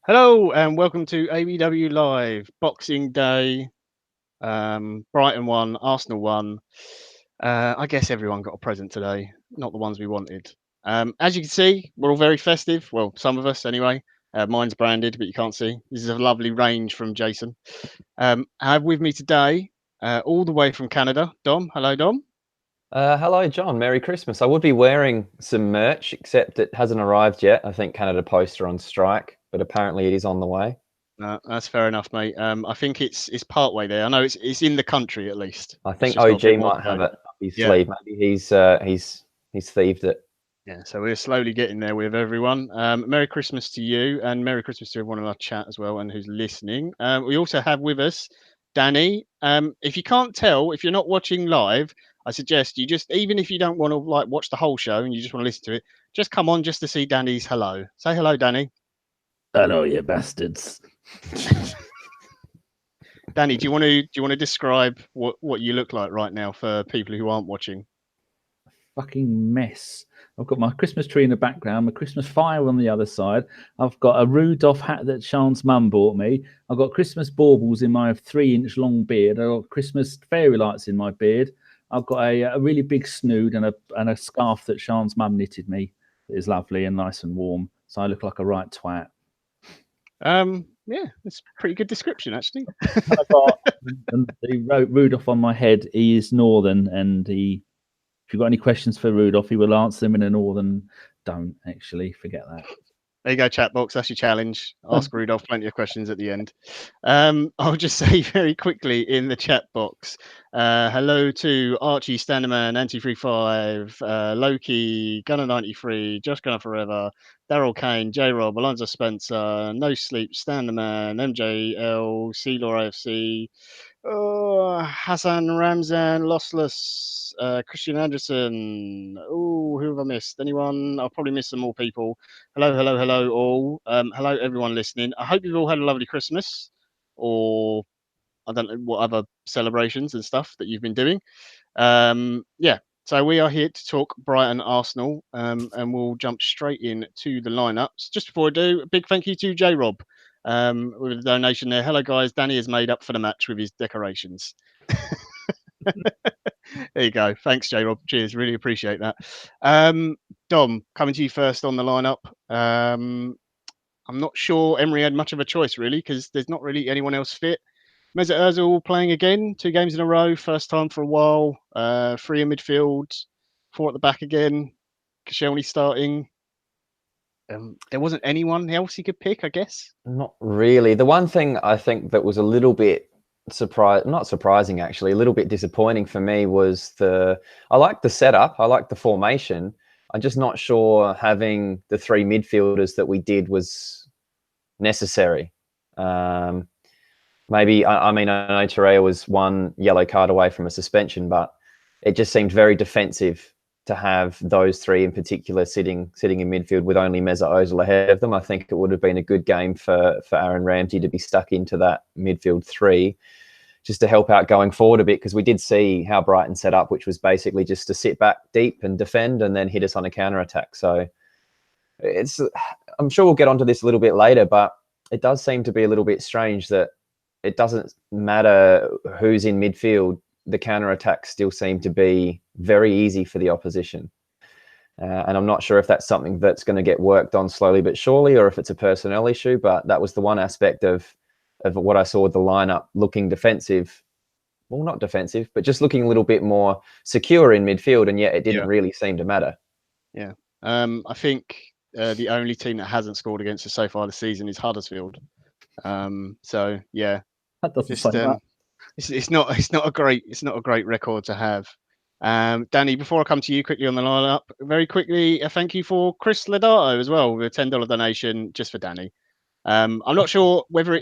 Hello and welcome to ABW Live. Boxing Day. Brighton won, Arsenal won. I guess everyone got a present today, not the ones we wanted. As you can see, we're all very festive. Well, some of us anyway. Mine's branded, but you can't see. This is a lovely range from Jason. I have with me today, all the way from Canada, Dom. Hello, Dom. Hello, John. Merry Christmas. I would be wearing some merch, except it hasn't arrived yet. I think Canada Post are on strike, but apparently it is on the way. That's fair enough, mate. I think it's part way there. I know it's in the country at least. I It's think just got a OG bit more might to have go. it up his Yeah. sleeve. Maybe he's thieved it. Yeah, so we're slowly getting there with everyone. Merry Christmas to you, and Merry Christmas to everyone in our chat as well, and who's listening. We also have with us Danny. If you can't tell, if you're not watching live, I suggest you just, even if you don't want to like watch the whole show and you just want to listen to it, just come on just to see Danny's hello. Say hello, Danny. Hello, you bastards. Danny, do you want to describe what you look like right now for people who aren't watching? Fucking mess. I've got my Christmas tree in the background, my Christmas fire on the other side. I've got a Rudolph hat that Sean's mum bought me. I've got Christmas baubles in my 3-inch long beard. I've got Christmas fairy lights in my beard. I've got a really big snood and a scarf that Sean's mum knitted me. That is lovely and nice and warm. So I look like a right twat. Yeah, it's a pretty good description actually. I got the Rudolph on my head. He is northern, and if you've got any questions for Rudolph, he will answer them in a northern. Don't actually forget that. There you go, chat box. That's your challenge. Ask Rudolph plenty of questions at the end. I'll just say very quickly in the chat box. Hello to Archie, Standerman, Anti35, Loki, Gunner93, Josh Gunner Forever, Daryl Kane, J Rob, Alonso Spencer, No Sleep, Standerman, MJL, C Law AFC, Hassan Ramzan, Lossless, Christian Anderson. Oh, who have I missed? Anyone? I'll probably miss some more people. Hello, hello, hello, all. Hello, everyone listening. I hope you've all had a lovely Christmas, or I don't know what other celebrations and stuff that you've been doing. Yeah, so we are here to talk Brighton Arsenal, and we'll jump straight in to the lineups. Just before I do, a big thank you to J Rob with a donation there. Hello, guys. Danny has made up for the match with his decorations. There you go. Thanks, J Rob. Cheers. Really appreciate that. Dom, coming to you first on the lineup. I'm not sure Emery had much of a choice, really, because there's not really anyone else fit. Mesut Ozil playing again, 2 games in a row, first time for a while. 3 in midfield, 4 at the back again. Koscielny starting. There wasn't anyone else he could pick, I guess. Not really. The one thing I think that was a little bit not surprising actually, a little bit disappointing for me was I like the setup, I like the formation. I'm just not sure having the 3 midfielders that we did was necessary. Maybe, I mean, I know Torreira was 1 yellow card away from a suspension, but it just seemed very defensive to have those 3 in particular sitting in midfield with only Mesut Ozil ahead of them. I think it would have been a good game for Aaron Ramsey to be stuck into that midfield 3 just to help out going forward a bit, because we did see how Brighton set up, which was basically just to sit back deep and defend and then hit us on a counter-attack. So I'm sure we'll get onto this a little bit later, but it does seem to be a little bit strange that it doesn't matter who's in midfield, the counter-attacks still seem to be very easy for the opposition. And I'm not sure if that's something that's going to get worked on slowly but surely, or if it's a personnel issue, but that was the one aspect of what I saw with the lineup looking defensive. Well, not defensive, but just looking a little bit more secure in midfield, and yet it didn't really seem to matter. Yeah. I think the only team that hasn't scored against us so far this season is Huddersfield. So yeah, That doesn't just say much. it's not a great record to have. Danny, before I come to you quickly on the lineup, very quickly, a thank you for Chris Lodato as well with a $10 donation just for Danny. I'm not sure whether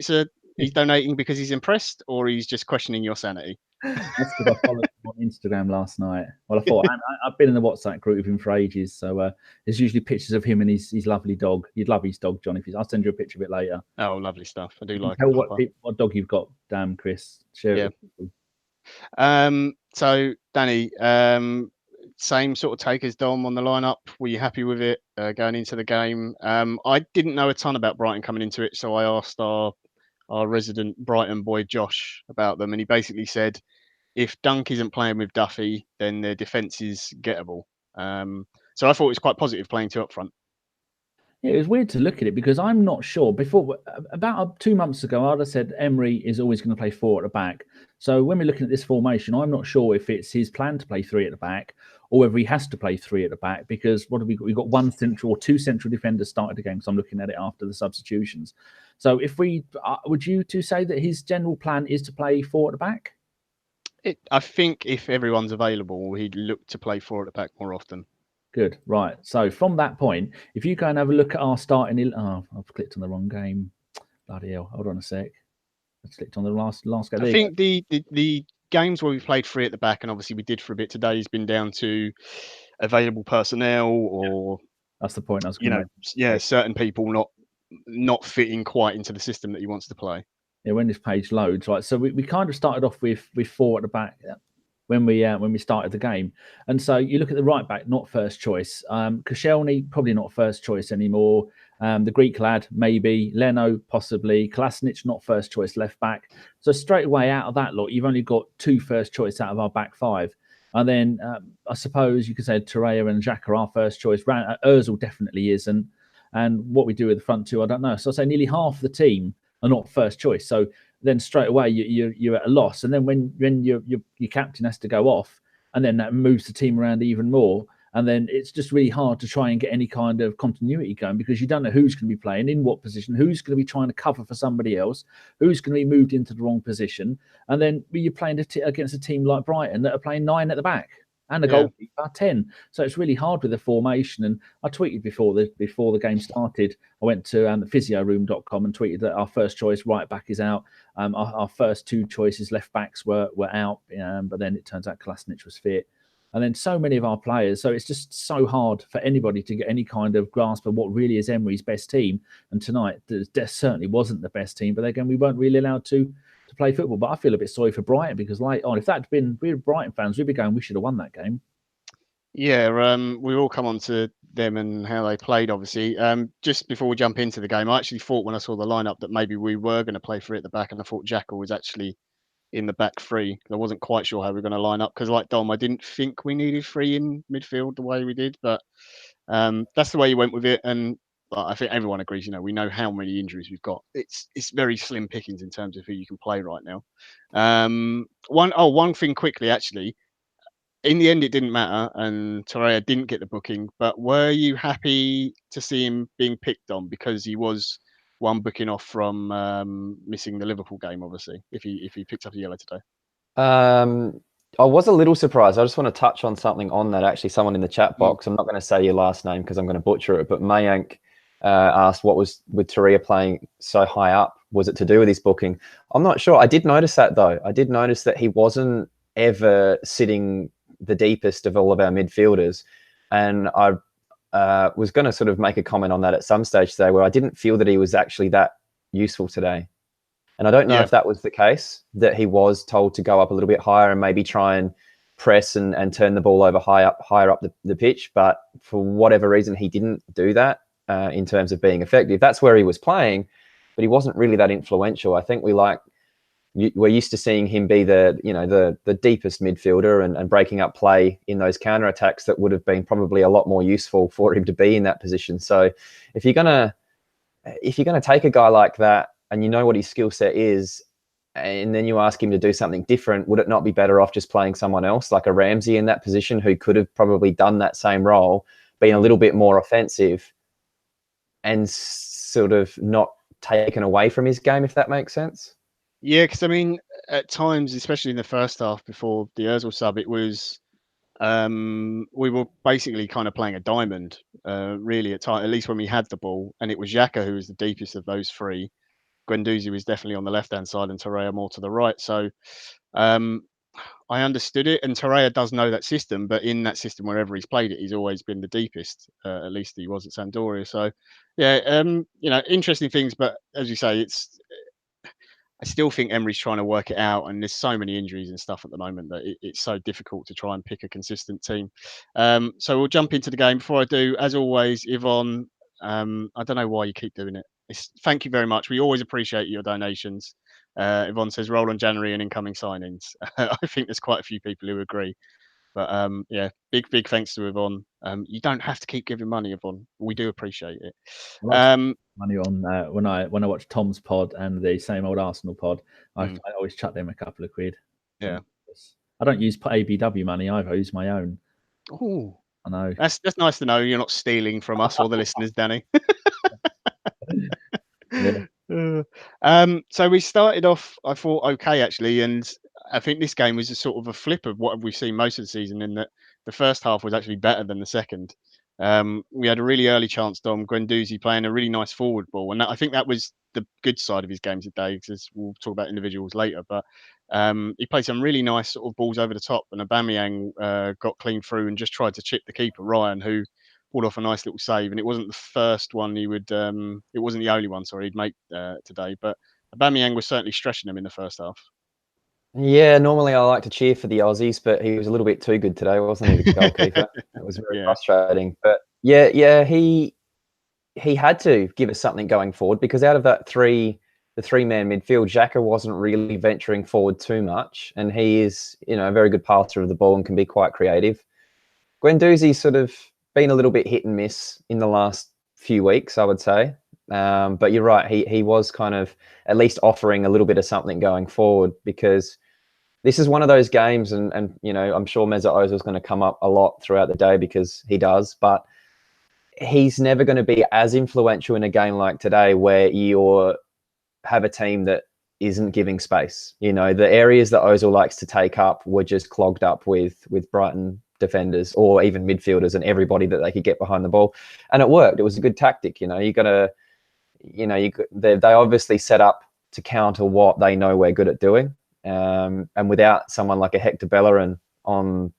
he's donating because he's impressed or he's just questioning your sanity. That's because I followed him on Instagram last night. Well, I thought I've been in the WhatsApp group with him for ages, so there's usually pictures of him and his lovely dog. You'd love his dog, John. I'll send you a picture of it later. Oh, lovely stuff. I do like Tell it. what dog you've got, damn Chris. Share it. So Danny, same sort of take as Dom on the lineup. Were you happy with it going into the game? I didn't know a ton about Brighton coming into it, so I asked our resident Brighton boy Josh about them, and he basically said if Dunk isn't playing with Duffy, then their defence is gettable. So I thought it was quite positive playing two up front. Yeah, it was weird to look at it because I'm not sure. Before, about 2 months ago, I'd have said Emery is always going to play four at the back. So when we're looking at this formation, I'm not sure if it's his plan to play three at the back or whether he has to play three at the back, because what have we got? We've got one central or two central defenders started the game. So I'm looking at it after the substitutions. So if we, would you two say that his general plan is to play four at the back? I think if everyone's available, he'd look to play four at the back more often. Good. Right. So from that point, if you go and have a look at our starting... Oh, I've clicked on the wrong game. Bloody hell. Hold on a sec. I clicked on the last game. I think the games where we played three at the back, and obviously we did for a bit today, has been down to available personnel or... That's the point I was going to make. Yeah, certain people not fitting quite into the system that he wants to play. Yeah, when this page loads, right? So we kind of started off with four at the back when we started the game, and so you look at the right back, not first choice. Koscielny probably not first choice anymore. The Greek lad maybe, Leno possibly, Kolasinac not first choice left back. So straight away out of that lot, you've only got two first choice out of our back five. And then I suppose you could say Torreira and Xhaka are our first choice. Ozil definitely isn't. And what we do with the front two, I don't know. So I'd say nearly half the team are not first choice. So then straight away you're at a loss. And then when your captain has to go off, and then that moves the team around even more. And then it's just really hard to try and get any kind of continuity going, because you don't know who's going to be playing in what position, who's going to be trying to cover for somebody else, who's going to be moved into the wrong position. And then you're playing against a team like Brighton that are playing 9 at the back and a goalkeeper 10. So it's really hard with the formation. And I tweeted before the game started, I went to physioroom.com and tweeted that our first choice right back is out. Our first two choices left backs were out, but then it turns out Kolasinac was fit. And then so many of our players. So it's just so hard for anybody to get any kind of grasp of what really is Emery's best team. And tonight, there certainly wasn't the best team. But again, we weren't really allowed to play football. But I feel a bit sorry for Brighton, because if that'd been, we were Brighton fans, we'd be going, we should have won that game. Yeah, we all come on to them and how they played, obviously. Just before we jump into the game, I actually thought when I saw the lineup that maybe we were going to play three at the back, and I thought Xhaka was actually in the back three. I wasn't quite sure how we were going to line up, because like Dom, I didn't think we needed three in midfield the way we did, but that's the way you went with it. And I think everyone agrees, we know how many injuries we've got. It's very slim pickings in terms of who you can play right now. One thing quickly, actually, in the end it didn't matter and Torreira didn't get the booking, but were you happy to see him being picked on, because he was one booking off from missing the Liverpool game, obviously, if he picked up a yellow today? I was a little surprised. I just want to touch on something on that. Actually, someone in the chat box, I'm not going to say your last name because I'm going to butcher it, but Mayank asked what was with Torreira playing so high up. Was it to do with his booking? I'm not sure. I did notice that, though. I did notice that he wasn't ever sitting the deepest of all of our midfielders. And I was going to sort of make a comment on that at some stage today, where I didn't feel that he was actually that useful today. And I don't know if that was the case, that he was told to go up a little bit higher and maybe try and press and turn the ball over higher up the pitch. But for whatever reason, he didn't do that in terms of being effective. That's where he was playing, but he wasn't really that influential. I think we're used to seeing him be the deepest midfielder and breaking up play in those counterattacks that would have been probably a lot more useful for him to be in that position. So if you're gonna take a guy like that, and you know what his skill set is, and then you ask him to do something different, would it not be better off just playing someone else, like a Ramsey in that position, who could have probably done that same role, been a little bit more offensive, and sort of not taken away from his game, if that makes sense? Yeah, because I mean, at times, especially in the first half before the Ozil sub, it was we were basically kind of playing a diamond, really, at least when we had the ball, and it was Xhaka who was the deepest of those three. Guendouzi was definitely on the left-hand side and Torreira more to the right. So I understood it, and Torreira does know that system, but in that system, wherever he's played it, he's always been the deepest. At least he was at Sampdoria. So, yeah, interesting things. But as you say, still think Emery's trying to work it out, and there's so many injuries and stuff at the moment that it's so difficult to try and pick a consistent team. So we'll jump into the game. Before I do, as always, Yvonne, I don't know why you keep doing it. Thank you very much. We always appreciate your donations. Yvonne says roll on January and incoming signings. I think there's quite a few people who agree. But yeah, big thanks to Yvonne. You don't have to keep giving money, Yvonne. We do appreciate it. Money on when I watch Tom's pod and the same old Arsenal pod, I always chuck them a couple of quid. Yeah, I don't use ABW money either. I use my own. Oh, I know. That's nice to know you're not stealing from us or the listeners, Danny. Yeah. So we started off, I thought, okay, actually, and I think this game was a sort of a flip of what we've seen most of the season, in that the first half was actually better than the second. We had a really early chance, Dom Guendouzi playing a really nice forward ball, and I think that was the good side of his game today, because we'll talk about individuals later. But he played some really nice sort of balls over the top, and Aubameyang got clean through and just tried to chip the keeper, Ryan, who pulled off a nice little save. And it wasn't the first one he would, it wasn't the only one, sorry, he'd make today. But Aubameyang was certainly stretching him in the first half. Yeah, normally I like to cheer for the Aussies, but he was a little bit too good today, wasn't he, the goalkeeper? It was very frustrating. But yeah, he had to give us something going forward, because out of that the three-man midfield, Xhaka wasn't really venturing forward too much, and he is, a very good passer of the ball and can be quite creative. Guendouzi's sort of been a little bit hit and miss in the last few weeks, I would say. But you're right, he was kind of at least offering a little bit of something going forward, because this is one of those games, and I'm sure Mesut Ozil is going to come up a lot throughout the day, because he does, but he's never going to be as influential in a game like today, where you have a team that isn't giving space. The areas that Ozil likes to take up were just clogged up with Brighton defenders or even midfielders and everybody that they could get behind the ball, and it worked. It was a good tactic. You got to, they obviously set up to counter what they know we're good at doing. And without someone like a Hector Bellerin on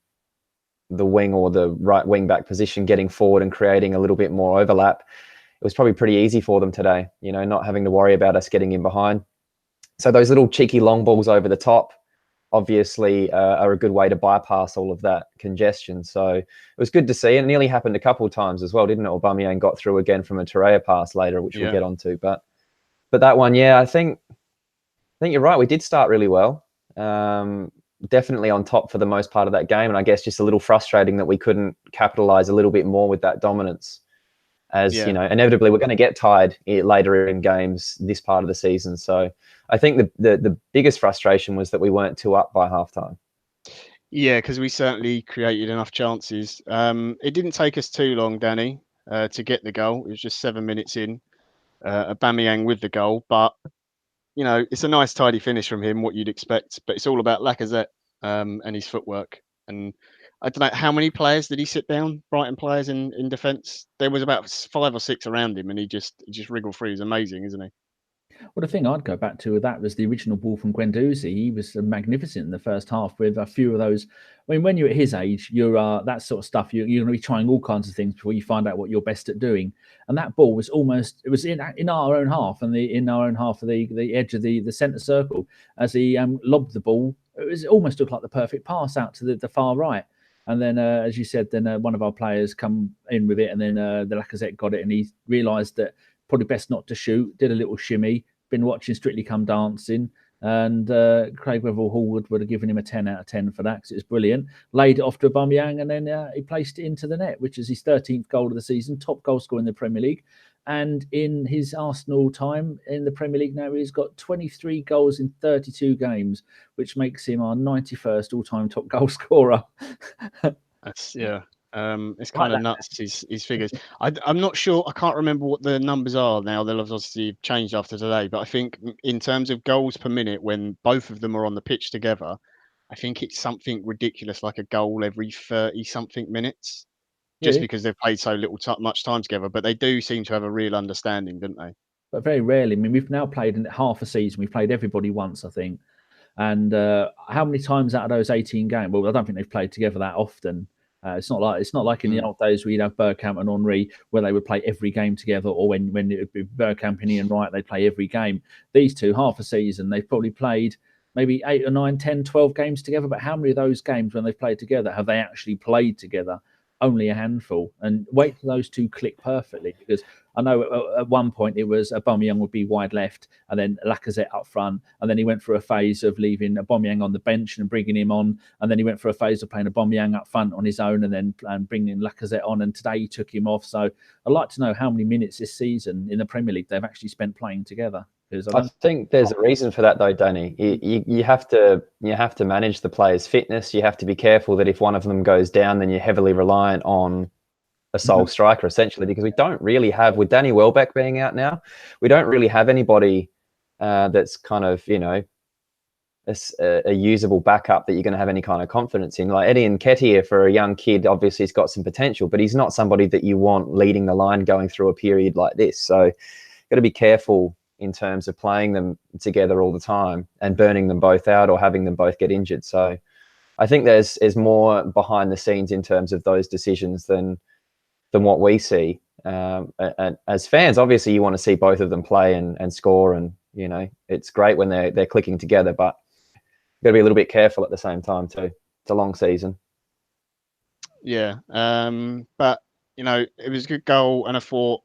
the wing or the right wing back position getting forward and creating a little bit more overlap, it was probably pretty easy for them today, not having to worry about us getting in behind. So those little cheeky long balls over the top obviously are a good way to bypass all of that congestion. So it was good to see. It nearly happened a couple of times as well, didn't it? Aubameyang got through again from a Torreira pass later, which we'll get onto. But that one, I think you're right. We did start really well. Definitely on top for the most part of that game. And I guess just a little frustrating that we couldn't capitalize a little bit more with that dominance. As inevitably we're going to get tired later in games this part of the season. So I think the biggest frustration was that we weren't 2 up by halftime. Yeah, because we certainly created enough chances. It didn't take us too long, Danny, to get the goal. It was just 7 minutes in. Aubameyang with the goal, but it's a nice tidy finish from him, what you'd expect. But it's all about Lacazette and his footwork. And I don't know, how many players did he sit down? Brighton players in defence. There was about 5 or 6 around him, and he just wriggled through. He's amazing, isn't he? Well, the thing I'd go back to with that was the original ball from Guendouzi. He was magnificent in the first half with a few of those. I mean, when you're at his age, you're that sort of stuff. You're going to be trying all kinds of things before you find out what you're best at doing. And that ball was it was in our own half, and in our own half of the edge of the centre circle as he lobbed the ball. It almost looked like the perfect pass out to the far right. And then, as you said, then one of our players come in with it, and then the Lacazette got it, and he realised that probably best not to shoot, did a little shimmy, been watching Strictly Come Dancing, and Craig Revel-Hallwood would have given him a 10 out of 10 for that, because it was brilliant. Laid it off to Aubameyang, and then he placed it into the net, which is his 13th goal of the season, top goal scorer in the Premier League. And in his Arsenal time in the Premier League now, he's got 23 goals in 32 games, which makes him our 91st all-time top goal scorer. It's kind of nuts, his figures. I'm not sure. I can't remember what the numbers are now. They'll obviously changed after today. But I think in terms of goals per minute, when both of them are on the pitch together, I think it's something ridiculous, like a goal every 30-something minutes. Just because they've played so much time together, but they do seem to have a real understanding, don't they? But very rarely. I mean, we've now played in half a season. We've played everybody once, I think. And how many times out of those 18 games? Well, I don't think they've played together that often. It's not like in the old days where you'd have Bergkamp and Henry where they would play every game together, or when it would be Bergkamp and Ian Wright, they'd play every game. These two, half a season, they've probably played maybe 8 or 9, 10, 12 games together. But how many of those games when they've played together have they actually played together? Only a handful. And wait till those two click perfectly, because I know at one point it was Aubameyang would be wide left and then Lacazette up front, and then he went through a phase of leaving Aubameyang on the bench and bringing him on, and then he went for a phase of playing Aubameyang up front on his own and then bringing Lacazette on, and today he took him off. So I'd like to know how many minutes this season in the Premier League they've actually spent playing together. I think there's a reason for that, though, Danny. You have to manage the players' fitness. You have to be careful that if one of them goes down, then you're heavily reliant on a sole striker, essentially, because we don't really have, with Danny Welbeck being out now, we don't really have anybody that's kind of, a usable backup that you're going to have any kind of confidence in. Like Eddie Nketiah, for a young kid, obviously he's got some potential, but he's not somebody that you want leading the line going through a period like this. So got to be careful in terms of playing them together all the time and burning them both out or having them both get injured. So I think there's more behind the scenes in terms of those decisions than what we see. And as fans, obviously you want to see both of them play and score, and it's great when they're clicking together, but you've got to be a little bit careful at the same time too. It's a long season. Yeah, but it was a good goal, and I thought,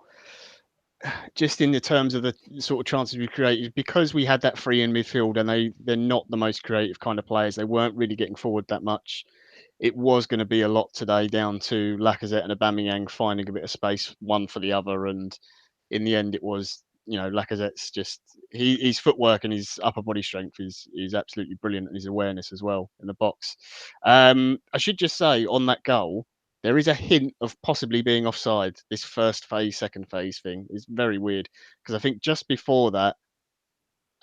just in the terms of the sort of chances we created, because we had that free in midfield and they're not the most creative kind of players, they weren't really getting forward that much. It was going to be a lot today down to Lacazette and Aubameyang finding a bit of space, one for the other, and in the end it was, Lacazette's just his footwork and his upper body strength is absolutely brilliant, and his awareness as well in the box. I should just say on that goal, there is a hint of possibly being offside. This first phase, second phase thing is very weird, because I think just before that,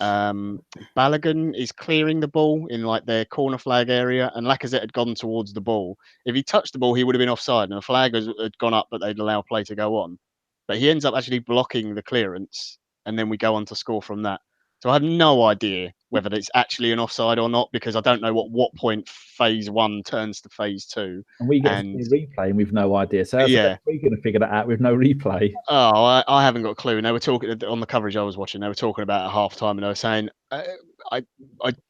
Balogun is clearing the ball in like their corner flag area, and Lacazette had gone towards the ball. If he touched the ball, he would have been offside, and the flag had gone up, but they'd allow play to go on. But he ends up actually blocking the clearance, and then we go on to score from that. So I have no idea whether it's actually an offside or not, because I don't know what point phase one turns to phase two. And we get a replay and we've no idea. So we're going to figure that out with no replay. Oh, I haven't got a clue. And they were talking on the coverage I was watching. They were talking about at half time, and they were saying, I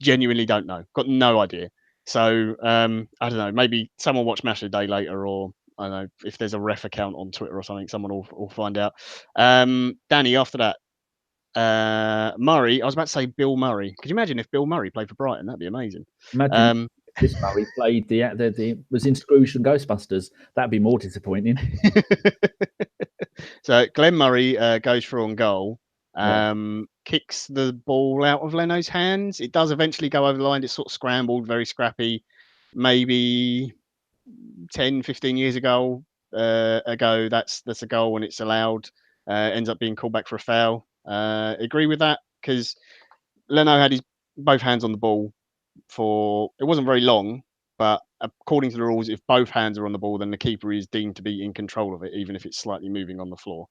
genuinely don't know. Got no idea. So I don't know. Maybe someone watch Match of the Day later, or I don't know if there's a ref account on Twitter or something. Someone will find out. Danny, after that, Murray. I was about to say Bill Murray. Could you imagine if Bill Murray played for Brighton? That'd be amazing. Imagine this Murray played was in Scrooge and Ghostbusters. That'd be more disappointing. So Glenn Murray goes through on goal, kicks the ball out of Leno's hands. It does eventually go over the line. It's sort of scrambled, very scrappy. Maybe 10, 15 years ago, that's a goal and it's allowed. Ends up being called back for a foul. Agree with that, because Leno had his both hands on the ball for, it wasn't very long, but according to the rules, if both hands are on the ball, then the keeper is deemed to be in control of it, even if it's slightly moving on the floor.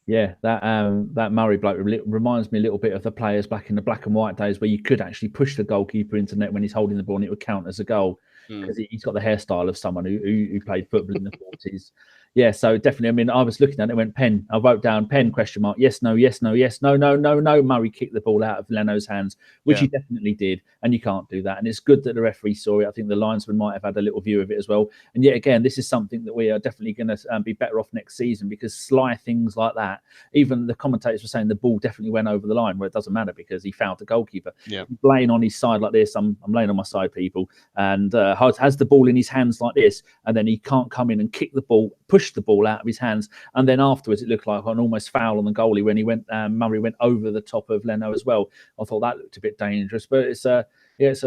Yeah, that Murray bloke reminds me a little bit of the players back in the black and white days, where you could actually push the goalkeeper into net when he's holding the ball and it would count as a goal, because he's got the hairstyle of someone who played football in the 40s. Yeah, so definitely. I mean, I was looking at it, went pen. I wrote down pen, question mark, yes, no, yes, no, yes, no, no, no, no. Murray kicked the ball out of Leno's hands, which he definitely did, and you can't do that. And it's good that the referee saw it. I think the linesman might have had a little view of it as well. And yet again, this is something that we are definitely going to be better off next season, because sly things like that, even the commentators were saying the ball definitely went over the line, where it doesn't matter because he fouled the goalkeeper. Yeah. Laying on his side like this, I'm laying on my side, people, and has the ball in his hands like this, and then he can't come in and kick the ball, push the ball out of his hands, and then afterwards it looked like an almost foul on the goalie when he went. Murray went over the top of Leno as well. I thought that looked a bit dangerous, but it's a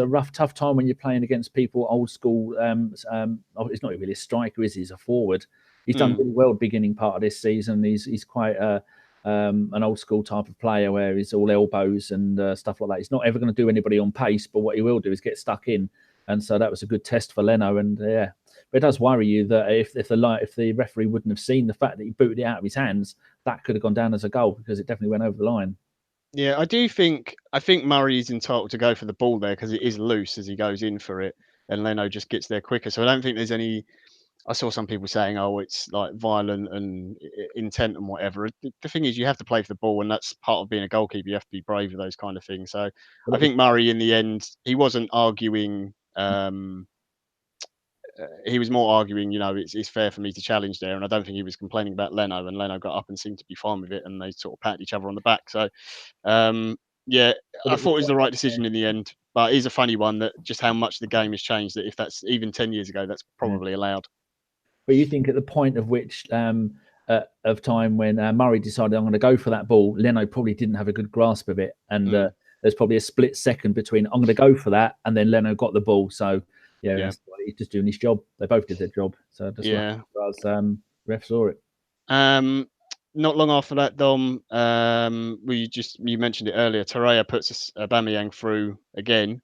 rough, tough time when you're playing against people old school. It's not really a striker, is he? He's a forward. He's done really well beginning part of this season. He's quite an old school type of player, where he's all elbows and stuff like that. He's not ever going to do anybody on pace, but what he will do is get stuck in. And so that was a good test for Leno. And but it does worry you that if the referee wouldn't have seen the fact that he booted it out of his hands, that could have gone down as a goal, because it definitely went over the line. Yeah, I think Murray is entitled to go for the ball there, because it is loose as he goes in for it, and Leno just gets there quicker. So I don't think there's any I saw some people saying, "Oh, it's like violent and intent and whatever." The thing is, you have to play for the ball, and that's part of being a goalkeeper. You have to be brave with those kind of things. So, I think Murray, in the end, he wasn't arguing. He was more arguing, it's fair for me to challenge there, and I don't think he was complaining about Leno. And Leno got up and seemed to be fine with it, and they sort of patted each other on the back. So, yeah, I thought it was the right decision in the end. But it is a funny one that just how much the game has changed. That if that's even 10 years ago, that's probably allowed. But you think at the point of which of time when Murray decided I'm going to go for that ball, Leno probably didn't have a good grasp of it, and there's probably a split second between I'm going to go for that and then Leno got the ball. So yeah. He's just doing his job. They both did their job. So just ref saw it. Not long after that, Dom, you mentioned it earlier. Torreira puts Aubameyang through again.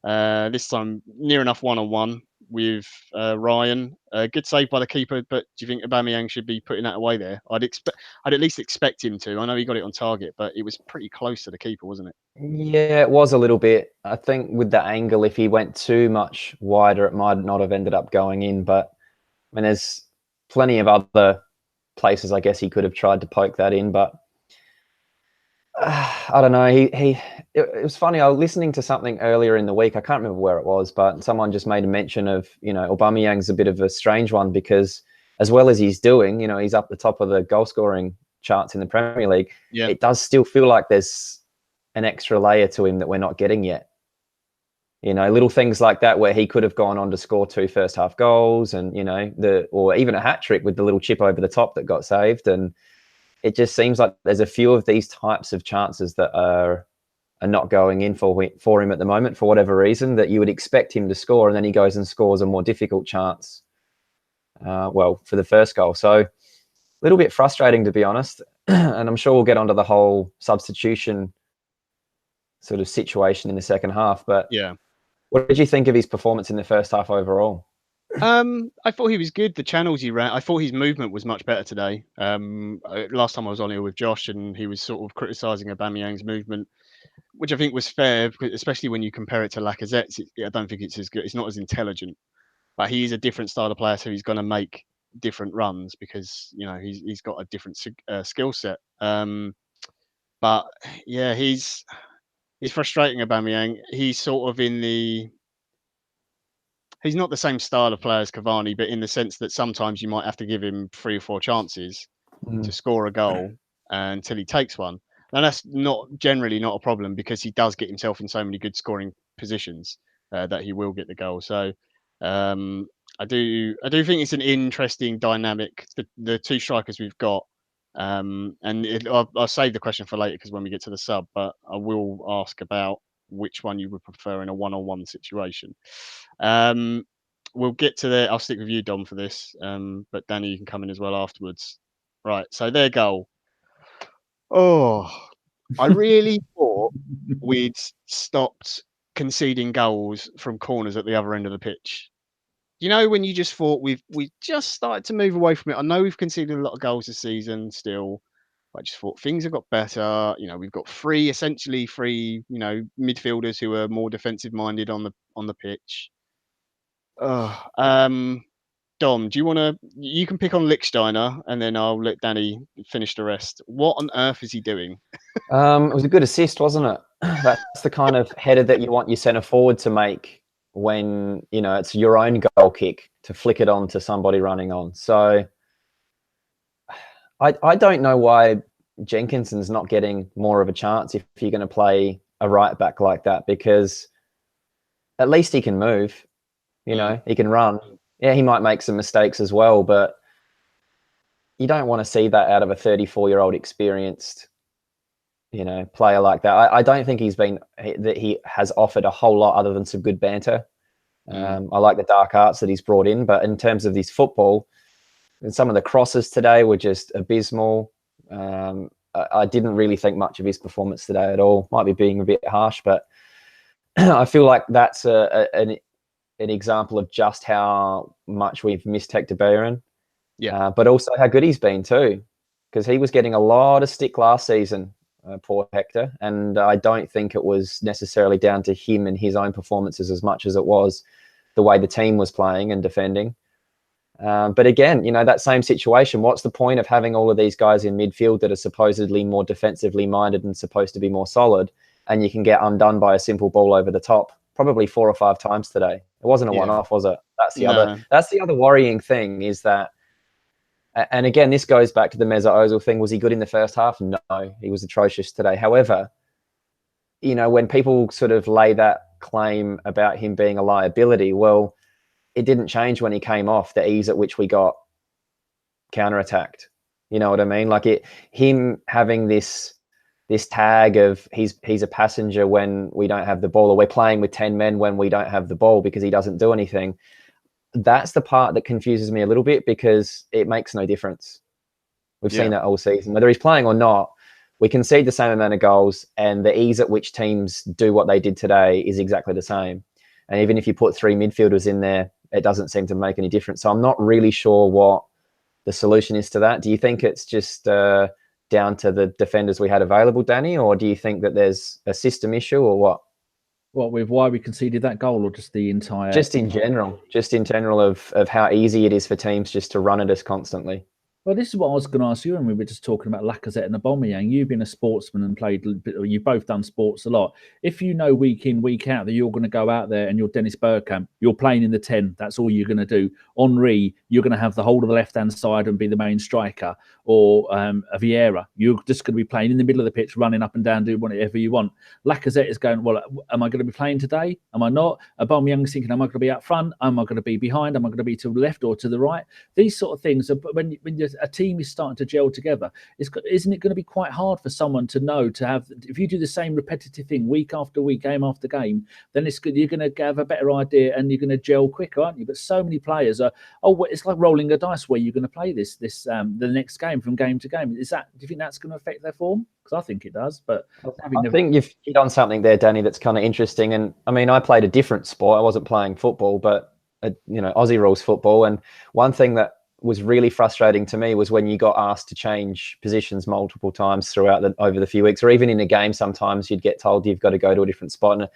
This time near enough 1-on-1 with Ryan. Good save by the keeper, but do you think Aubameyang should be putting that away there? I'd at least expect him to. I know he got it on target, but it was pretty close to the keeper, wasn't it? Yeah, it was a little bit. I think with the angle, if he went too much wider, it might not have ended up going in. But I mean, there's plenty of other places I guess he could have tried to poke that in, but I don't know. It was funny. I was listening to something earlier in the week. I can't remember where it was, but someone just made a mention of, Aubameyang's a bit of a strange one because as well as he's doing, he's up the top of the goal scoring charts in the Premier League. Yeah. It does still feel like there's an extra layer to him that we're not getting yet. Little things like that where he could have gone on to score 2 first half goals and, or even a hat trick with the little chip over the top that got saved. And it just seems like there's a few of these types of chances that are not going in for him at the moment for whatever reason, that you would expect him to score, and then he goes and scores a more difficult chance, for the first goal. So a little bit frustrating, to be honest. And I'm sure we'll get onto the whole substitution sort of situation in the second half. But yeah, what did you think of his performance in the first half overall? I thought he was good. The channels he ran, I thought his movement was much better today. Last time I was on here with Josh, and he was sort of criticising Aubameyang's movement, which I think was fair, especially when you compare it to Lacazette's. I don't think it's as good. It's not as intelligent, but he's a different style of player, so he's going to make different runs because he's got a different skill set. But yeah, he's frustrating, Aubameyang. He's sort of he's not the same style of player as Cavani, but in the sense that sometimes you might have to give him 3 or 4 chances to score a goal until he takes one. Now that's generally not a problem because he does get himself in so many good scoring positions that he will get the goal. So I do think it's an interesting dynamic. The 2 strikers we've got, and I'll save the question for later because when we get to the sub, but I will ask about which one you would prefer in a 1-on-1 situation. We'll get to there. I'll stick with you, Dom, for this. But Danny, you can come in as well afterwards. Right. So their goal. Oh, I really thought we'd stopped conceding goals from corners at the other end of the pitch. When you just thought we just started to move away from it. I know we've conceded a lot of goals this season still. I just thought things have got better. We've got essentially three, midfielders who are more defensive minded on the pitch. Dom, do you want to? You can pick on Lichtsteiner, and then I'll let Danny finish the rest. What on earth is he doing? It was a good assist, wasn't it? That's the kind of header that you want your centre forward to make when it's your own goal kick, to flick it on to somebody running on. So I don't know why Jenkinson's not getting more of a chance if you're going to play a right back like that, because at least he can move. He can run. Yeah, he might make some mistakes as well, but you don't want to see that out of a 34-year-old experienced, player like that. I don't think he has offered a whole lot other than some good banter. I like the dark arts that he's brought in, but in terms of his football, and some of the crosses today were just abysmal. I didn't really think much of his performance today at all. Might be being a bit harsh, but I feel like that's an example of just how much we've missed Hector Bellerin. Yeah, but also how good he's been too, because he was getting a lot of stick last season, poor Hector, and I don't think it was necessarily down to him and his own performances as much as it was the way the team was playing and defending. But again, you know, that same situation, what's the point of having all of these guys in midfield that are supposedly more defensively minded and supposed to be more solid, and you can get undone by a simple ball over the top probably 4 or 5 times today? It wasn't a one-off, was it? That's the other worrying thing, is that, and again, this goes back to the Mesut Ozil thing. Was he good in the first half? No, he was atrocious today. However, you know, when people sort of lay that claim about him being a liability, well, it didn't change when he came off, the ease at which we got counterattacked. You know what I mean? Like him having this tag of he's a passenger when we don't have the ball, or we're playing with 10 men when we don't have the ball because he doesn't do anything. That's the part that confuses me a little bit, because it makes no difference. We've seen that all season. Whether he's playing or not, we concede the same amount of goals, and the ease at which teams do what they did today is exactly the same. And even if you put 3 midfielders in there, it doesn't seem to make any difference. So I'm not really sure what the solution is to that. Do you think it's just down to the defenders we had available, Danny, or do you think that there's a system issue, or what? What, with why we conceded that goal, or just the entire? Just in general of how easy it is for teams just to run at us constantly. Well, this is what I was going to ask you, and we were just talking about Lacazette and Aubameyang. You've been a sportsman and played, you've both done sports a lot. If you know week in, week out that you're going to go out there and you're Dennis Bergkamp, you're playing in the 10, that's all you're going to do. Henri, you're going to have the whole of the left-hand side and be the main striker, or a Vieira, you're just going to be playing in the middle of the pitch, running up and down, doing whatever you want. Lacazette is going, well, am I going to be playing today? Am I not? Aubameyang's thinking, am I going to be up front? Am I going to be behind? Am I going to be to the left or to the right? These sort of things, when a team is starting to gel together, isn't it going to be quite hard for someone to know, to have, if you do the same repetitive thing week after week, game after game, then you're going to have a better idea and you're going to gel quicker, aren't you? But so many players are, it's like rolling a dice where you're going to play the next game from game to game. Do you think that's going to affect their form? Because I think it does. But I think you've hit on something there, Danny, that's kind of interesting. And I mean, I played a different sport. I wasn't playing football, but Aussie rules football. And one thing that was really frustrating to me was when you got asked to change positions multiple times over the few weeks, or even in a game, sometimes you'd get told you've got to go to a different spot.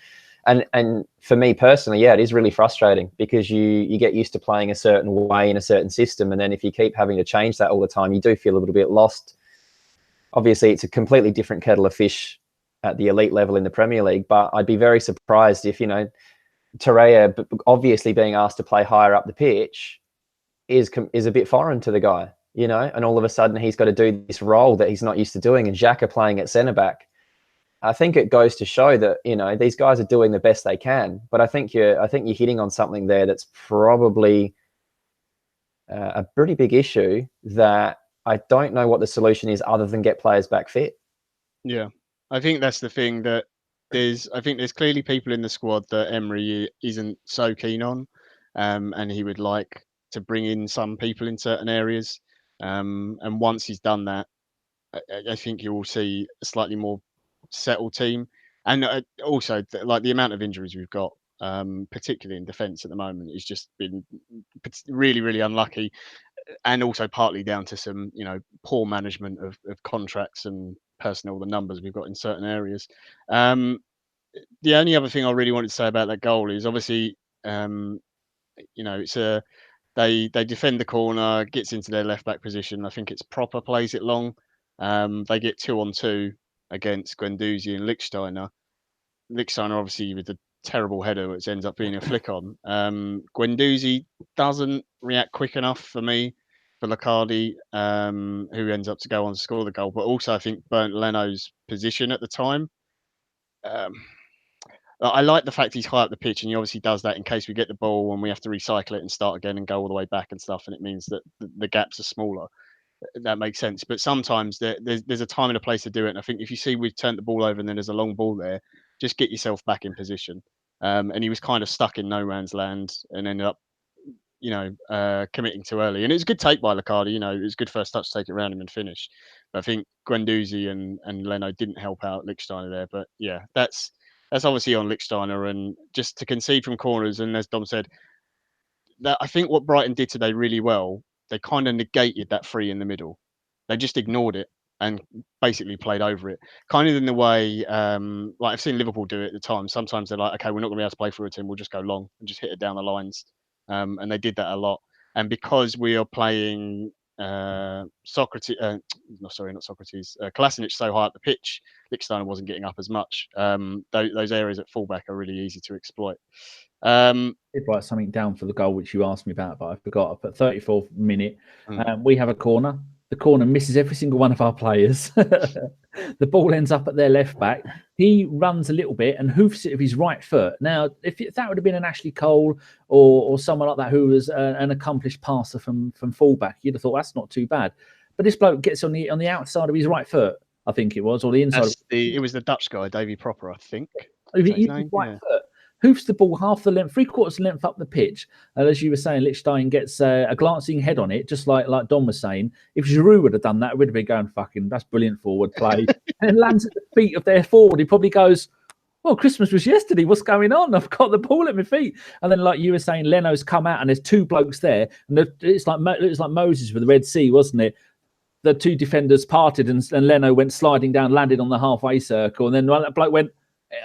And for me personally, it is really frustrating, because you get used to playing a certain way in a certain system, and then if you keep having to change that all the time, you do feel a little bit lost. Obviously, it's a completely different kettle of fish at the elite level in the Premier League, but I'd be very surprised if, Torreira obviously being asked to play higher up the pitch is a bit foreign to the guy, and all of a sudden he's got to do this role that he's not used to doing, and Xhaka playing at centre-back. I think it goes to show that, these guys are doing the best they can, but I think you're hitting on something there that's probably a pretty big issue, that I don't know what the solution is other than get players back fit. Yeah, I think that's the thing, that there's clearly people in the squad that Emery isn't so keen on, and he would like to bring in some people in certain areas. And once he's done that, I think you will see a slightly more settled team. And also, like, the amount of injuries we've got, particularly in defence at the moment, has just been really, really unlucky. And also partly down to some, poor management of contracts and personnel, the numbers we've got in certain areas. The only other thing I really wanted to say about that goal is, obviously, it's they defend the corner, gets into their left back position. I think it's Proper plays it long. They get 2-on-2 against Guendouzi and Lichtsteiner. Lichtsteiner obviously with the terrible header, which ends up being a flick on. Guendouzi doesn't react quick enough for me, for Locardi, who ends up to go on to score the goal. But also, I think burnt Leno's position at the time. I like the fact he's high up the pitch, and he obviously does that in case we get the ball and we have to recycle it and start again and go all the way back and stuff, and it means that the gaps are smaller. That makes sense. But sometimes there's a time and a place to do it. And I think if you see we've turned the ball over and then there's a long ball there, just get yourself back in position. And he was kind of stuck in no man's land and ended up, committing too early. And it was a good take by Locardi. It was a good first touch to take it around him and finish. But I think Guendouzi and Leno didn't help out Lichtsteiner there. But yeah, that's obviously on Lichtsteiner, and just to concede from corners. And as Dom said, that I think what Brighton did today really well, they kind of negated that free in the middle. They just ignored it and basically played over it. Kind of in the way, like I've seen Liverpool do it at the time. Sometimes they're like, okay, we're not going to be able to play through a team. We'll just go long and just hit it down the lines. And they did that a lot. and because we are playing Socrates, not Socrates, Kolasinac so high up the pitch, Lichtsteiner wasn't getting up as much. Those areas at fullback are really easy to exploit. I did write something down for the goal which you asked me about, but I forgot. I put 34th minute. We have a corner. The corner misses every single one of our players. The ball ends up at their left back. He runs a little bit and hoofs it with his right foot. Now, if that would have been an Ashley Cole or someone like that who was an accomplished passer from fullback, you'd have thought that's not too bad. But this bloke gets on the outside of his right foot, I think it was, or the inside. It was the Dutch guy, Davy Proper, I think. Right foot. Hoofs the ball half the length, 3/4 length up the pitch. And as you were saying, Lichtstein gets a glancing head on it, just like Don was saying. If Giroud would have done that, it would have been going, fucking, that's brilliant forward play. And lands at the feet of their forward. He probably goes, well, Christmas was yesterday. What's going on? I've got the ball at my feet. And then, like you were saying, Leno's come out and there's two blokes there. And it's like Moses with the Red Sea, wasn't it? The two defenders parted and Leno went sliding down, landed on the halfway circle. And then that bloke went,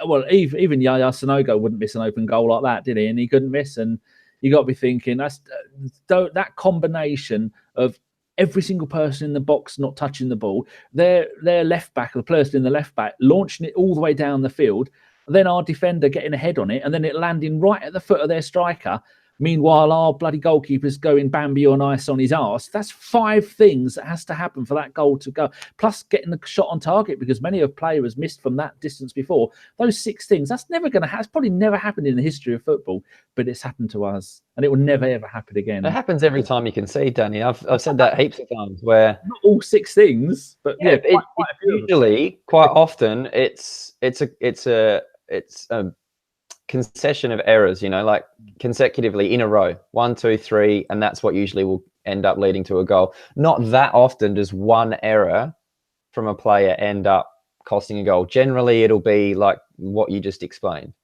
well, even Yaya Sanogo wouldn't miss an open goal like that, did he? And he couldn't miss. And you got to be thinking that combination of every single person in the box not touching the ball, their left back, the person in the left back, launching it all the way down the field, then our defender getting a head on it, and then it landing right at the foot of their striker. Meanwhile, our bloody goalkeeper's going Bambi on ice on his arse. That's 5 things that has to happen for that goal to go. Plus getting the shot on target, because many of players missed from that distance before. Those 6 things, that's never going to happen. It's probably never happened in the history of football, but it's happened to us, and it will never, ever happen again. It happens every time you concede, Danny. I've said that heaps of times where... Not all 6 things, but yeah, quite often, it's a concession of errors, like consecutively in a row, 1, 2, 3, and that's what usually will end up leading to a goal. Not that often does one error from a player end up costing a goal. Generally, it'll be like what you just explained,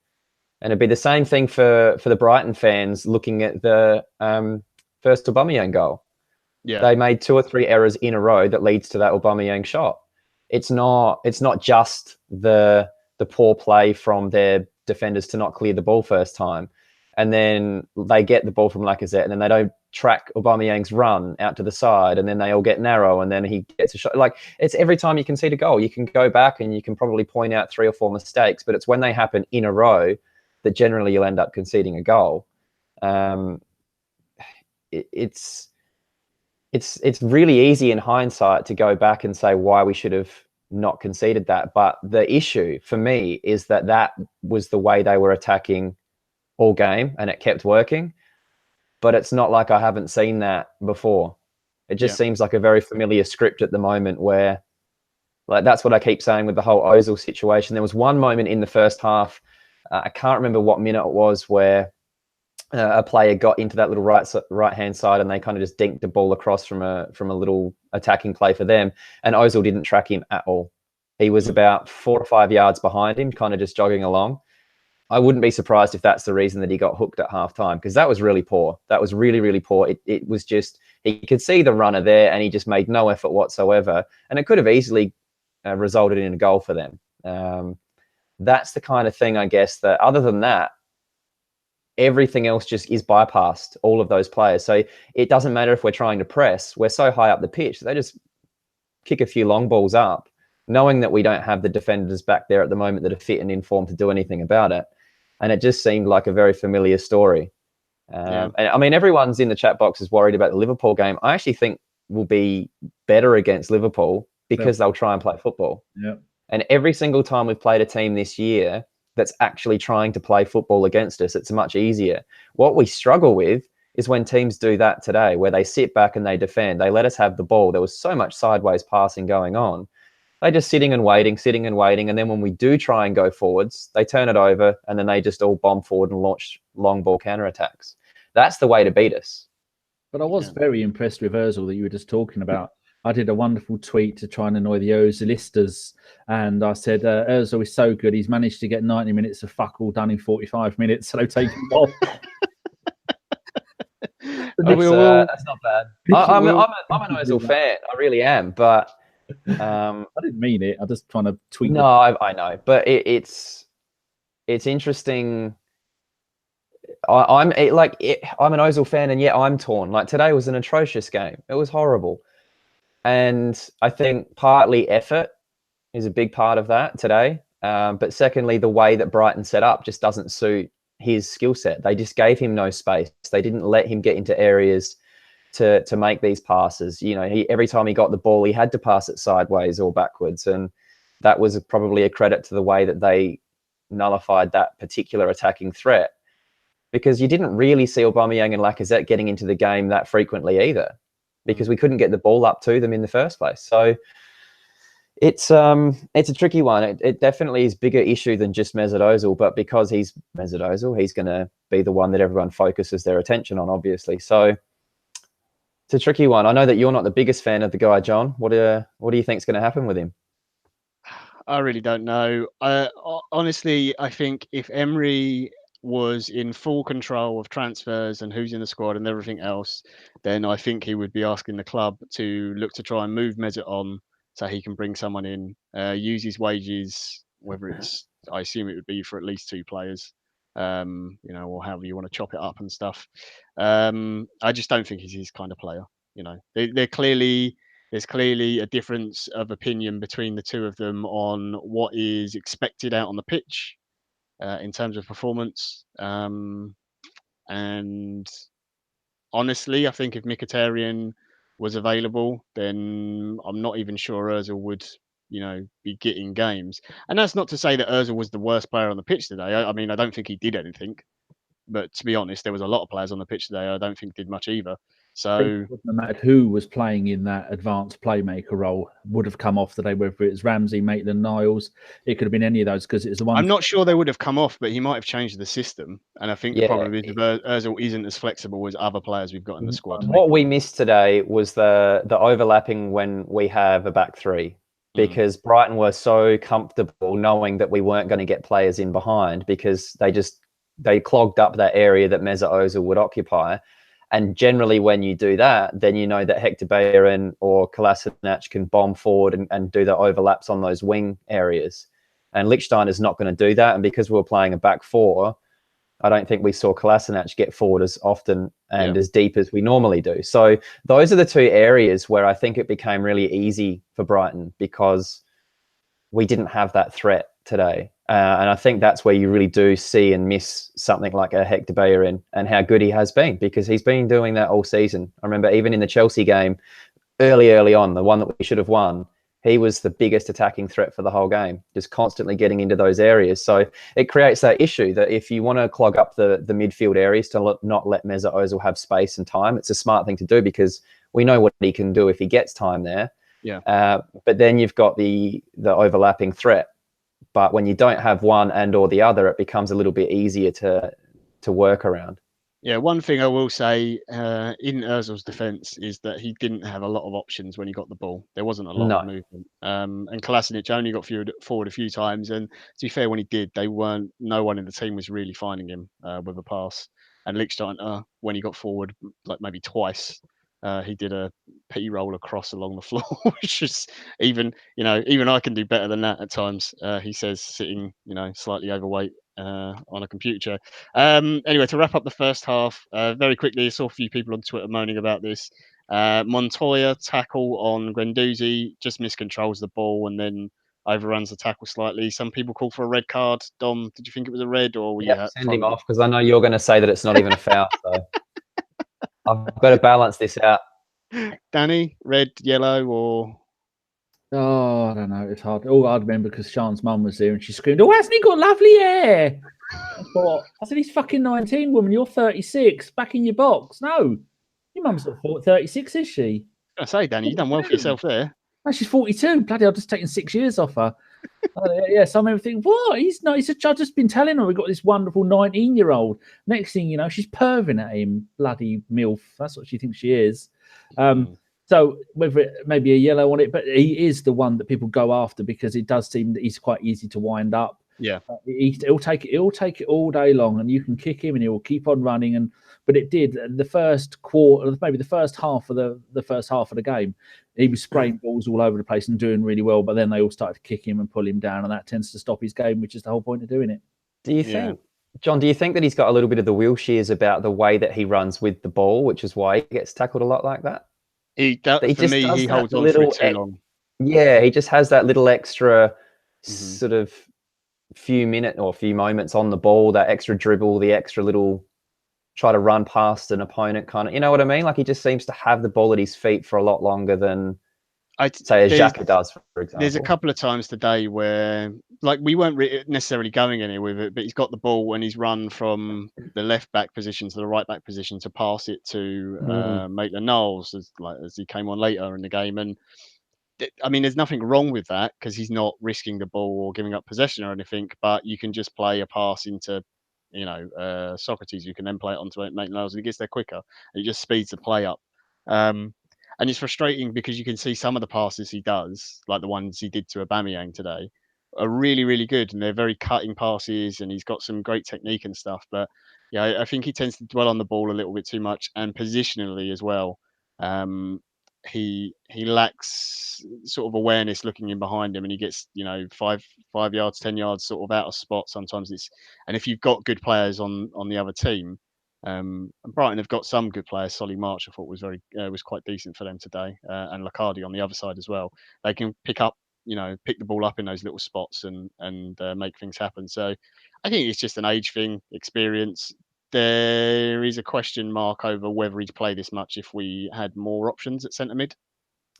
and it'd be the same thing for the Brighton fans looking at the first Aubameyang goal. Yeah, they made 2 or 3 errors in a row that leads to that Aubameyang shot. It's not just the poor play from their defenders to not clear the ball first time, and then they get the ball from Lacazette, and then they don't track Aubameyang's run out to the side, and then they all get narrow, and then he gets a shot. Like, it's every time you concede a goal, you can go back and you can probably point out 3 or 4 mistakes, but it's when they happen in a row that generally you'll end up conceding a goal. It's really easy in hindsight to go back and say why we should have not conceded that, but the issue for me is that was the way they were attacking all game, and it kept working. But it's not like I haven't seen that before. It just seems like a very familiar script at the moment, where, like, that's what I keep saying with the whole Ozil situation. There was one moment in the first half, I can't remember what minute it was, where a player got into that little right hand side, and they kind of just dinked the ball across from a little attacking play for them, and Ozil didn't track him at all. He was about 4 or 5 yards behind him, kind of just jogging along. I wouldn't be surprised if that's the reason that he got hooked at halftime, because that was really poor. That was really, really poor. It was just, he could see the runner there, and he just made no effort whatsoever, and it could have easily resulted in a goal for them. That's the kind of thing, I guess, that other than that, everything else just is bypassed, all of those players. So it doesn't matter if we're trying to press. We're so high up the pitch, they just kick a few long balls up, knowing that we don't have the defenders back there at the moment that are fit and in form to do anything about it. And it just seemed like a very familiar story. And I mean, everyone's in the chat box is worried about the Liverpool game. I actually think we'll be better against Liverpool because they'll try and play football. Yeah. And every single time we've played a team this year that's actually trying to play football against us, it's much easier. What we struggle with is when teams do that today, where they sit back and they defend. They let us have the ball. There was so much sideways passing going on. They're just sitting and waiting. And then when we do try and go forwards, they turn it over, and then they just all bomb forward and launch long ball counterattacks. That's the way to beat us. But I was very impressed with Ozil that you were just talking about. I did a wonderful tweet to try and annoy the Ozilistas, and I said, Ozil is so good. He's managed to get 90 minutes of fuck all done in 45 minutes, so take him off. That's not bad. I'm an Ozil fan. I really am, but I didn't mean it. I'm just trying to tweet. No, I know, but it's interesting. I'm an Ozil fan, and yet I'm torn. Like, today was an atrocious game. It was horrible. And I think partly effort is a big part of that today. But secondly, the way that Brighton set up just doesn't suit his skill set. They just gave him no space. They didn't let him get into areas to make these passes. You know, every time he got the ball, he had to pass it sideways or backwards. And that was probably a credit to the way that they nullified that particular attacking threat, because you didn't really see Aubameyang and Lacazette getting into the game that frequently either, because we couldn't get the ball up to them in the first place. So it's a tricky one. It definitely is a bigger issue than just Mesut Ozil, but because he's Mesut Ozil, he's going to be the one that everyone focuses their attention on, obviously. So it's a tricky one. I know that you're not the biggest fan of the guy, John. What do you think is going to happen with him? I really don't know. Honestly, I think if Emery was in full control of transfers and who's in the squad and everything else, then I think he would be asking the club to look to try and move Mesut on so he can bring someone in, use his wages, whether it's, I assume it would be for at least 2 players, you know, or however you want to chop it up and stuff. I just don't think he's his kind of player. You know, there's clearly a difference of opinion between the two of them on what is expected out on the pitch in terms of performance. And honestly, I think if Mkhitaryan was available, then I'm not even sure Ozil would, you know, be getting games. And that's not to say that Ozil was the worst player on the pitch today. I mean, I don't think he did anything. But to be honest, there was a lot of players on the pitch today I don't think did much either. So no matter who was playing in that advanced playmaker role would have come off today, whether it's Ramsey, Maitland-Niles, it could have been any of those, because it's the one. I'm not sure they would have come off, but he might have changed the system. And I think the problem is Ozil isn't as flexible as other players we've got in the squad. What we missed today was the overlapping when we have a back three, because Brighton were so comfortable knowing that we weren't going to get players in behind, because they clogged up that area that Mesut Ozil would occupy. And generally, when you do that, then you know that Hector Bellerin or Kolasinac can bomb forward and do the overlaps on those wing areas. And Lichtstein is not going to do that. And because we were playing a back 4, I don't think we saw Kolasinac get forward as often and as deep as we normally do. So those are the 2 areas where I think it became really easy for Brighton, because we didn't have that threat today. And I think that's where you really do see and miss something like a Hector Bellerin and how good he has been, because he's been doing that all season. I remember even in the Chelsea game, early on, the one that we should have won, he was the biggest attacking threat for the whole game, just constantly getting into those areas. So it creates that issue that if you want to clog up the midfield areas to not let Mesut Ozil have space and time, it's a smart thing to do, because we know what he can do if he gets time there. Yeah. But then you've got the overlapping threat. But when you don't have one and or the other, it becomes a little bit easier to work around. Yeah, one thing I will say in Ozil's defence is that he didn't have a lot of options when he got the ball. There wasn't a lot of movement. And Kolasinac only got forward a few times. And to be fair, when he did, no one in the team was really finding him with a pass. And Lichtstein, when he got forward, like maybe twice, he did a pea roll across along the floor, which is even I can do better than that at times. He says, sitting, slightly overweight on a computer. Anyway, to wrap up the first half, very quickly, I saw a few people on Twitter moaning about this. Montoya tackle on Guendouzi, just miscontrols the ball and then overruns the tackle slightly. Some people call for a red card. Dom, did you think it was a red, or were you send him off, because I know you're going to say that it's not even a foul. So I've got to balance this out. Danny, red, yellow, or? Oh, I don't know. It's hard. Oh, I remember because Sean's mum was there and she screamed, "Oh, hasn't he got lovely hair?" I said, "He's fucking 19, woman. You're 36. Back in your box." No, your mum's not 36, is she? I say, Danny, you've done well for yourself there. No, she's 42. Bloody hell, just taken 6 years off her. Yeah, so I remember thinking, what? He's not. I've just been telling her we've got this wonderful 19-year-old. Next thing you know, she's perving at him. Bloody MILF. That's what she thinks she is. So whether it maybe a yellow on it, but he is the one that people go after because it does seem that he's quite easy to wind up. Yeah, he'll take it all day long, and you can kick him, and he'll keep on running. But it did the first quarter, maybe the first half of the first half of the game. He was spraying balls all over the place and doing really well. But then they all started to kick him and pull him down, and that tends to stop his game, which is the whole point of doing it. Do you think John, do you think that he's got a little bit of the Wilsheres about the way that he runs with the ball, which is why he gets tackled a lot like that? That he For just me, does he that holds on for it little, too long. yeah, he just has that little extra Mhm. sort of few minutes or few moments on the ball, that extra dribble, the extra little try to run past an opponent kind of, you know what I mean? Like he just seems to have the ball at his feet for a lot longer than, say, a Xhaka does, for example. There's a couple of times today where, like, we weren't necessarily going anywhere with it, but he's got the ball and he's run from the left back position to the right back position to pass it to Maitland-Niles as he came on later in the game. And I mean, there's nothing wrong with that because he's not risking the ball or giving up possession or anything. But you can just play a pass into, Socrates. You can then play it onto Maitland-Niles, and he gets there quicker. It just speeds the play up. And it's frustrating because you can see some of the passes he does, like the ones he did to Aubameyang today, are really, really good, and they're very cutting passes, and he's got some great technique and stuff. But yeah, I think he tends to dwell on the ball a little bit too much, and positionally as well. He lacks sort of awareness looking in behind him, and he gets 5 yards, 10 yards sort of out of spot. Sometimes and if you've got good players on the other team, and Brighton have got some good players. Solly March I thought was quite decent for them today, and Lacardi on the other side as well. They can pick the ball up in those little spots and make things happen. So I think it's just an age thing, experience. There is a question mark over whether he'd play this much if we had more options at centre mid,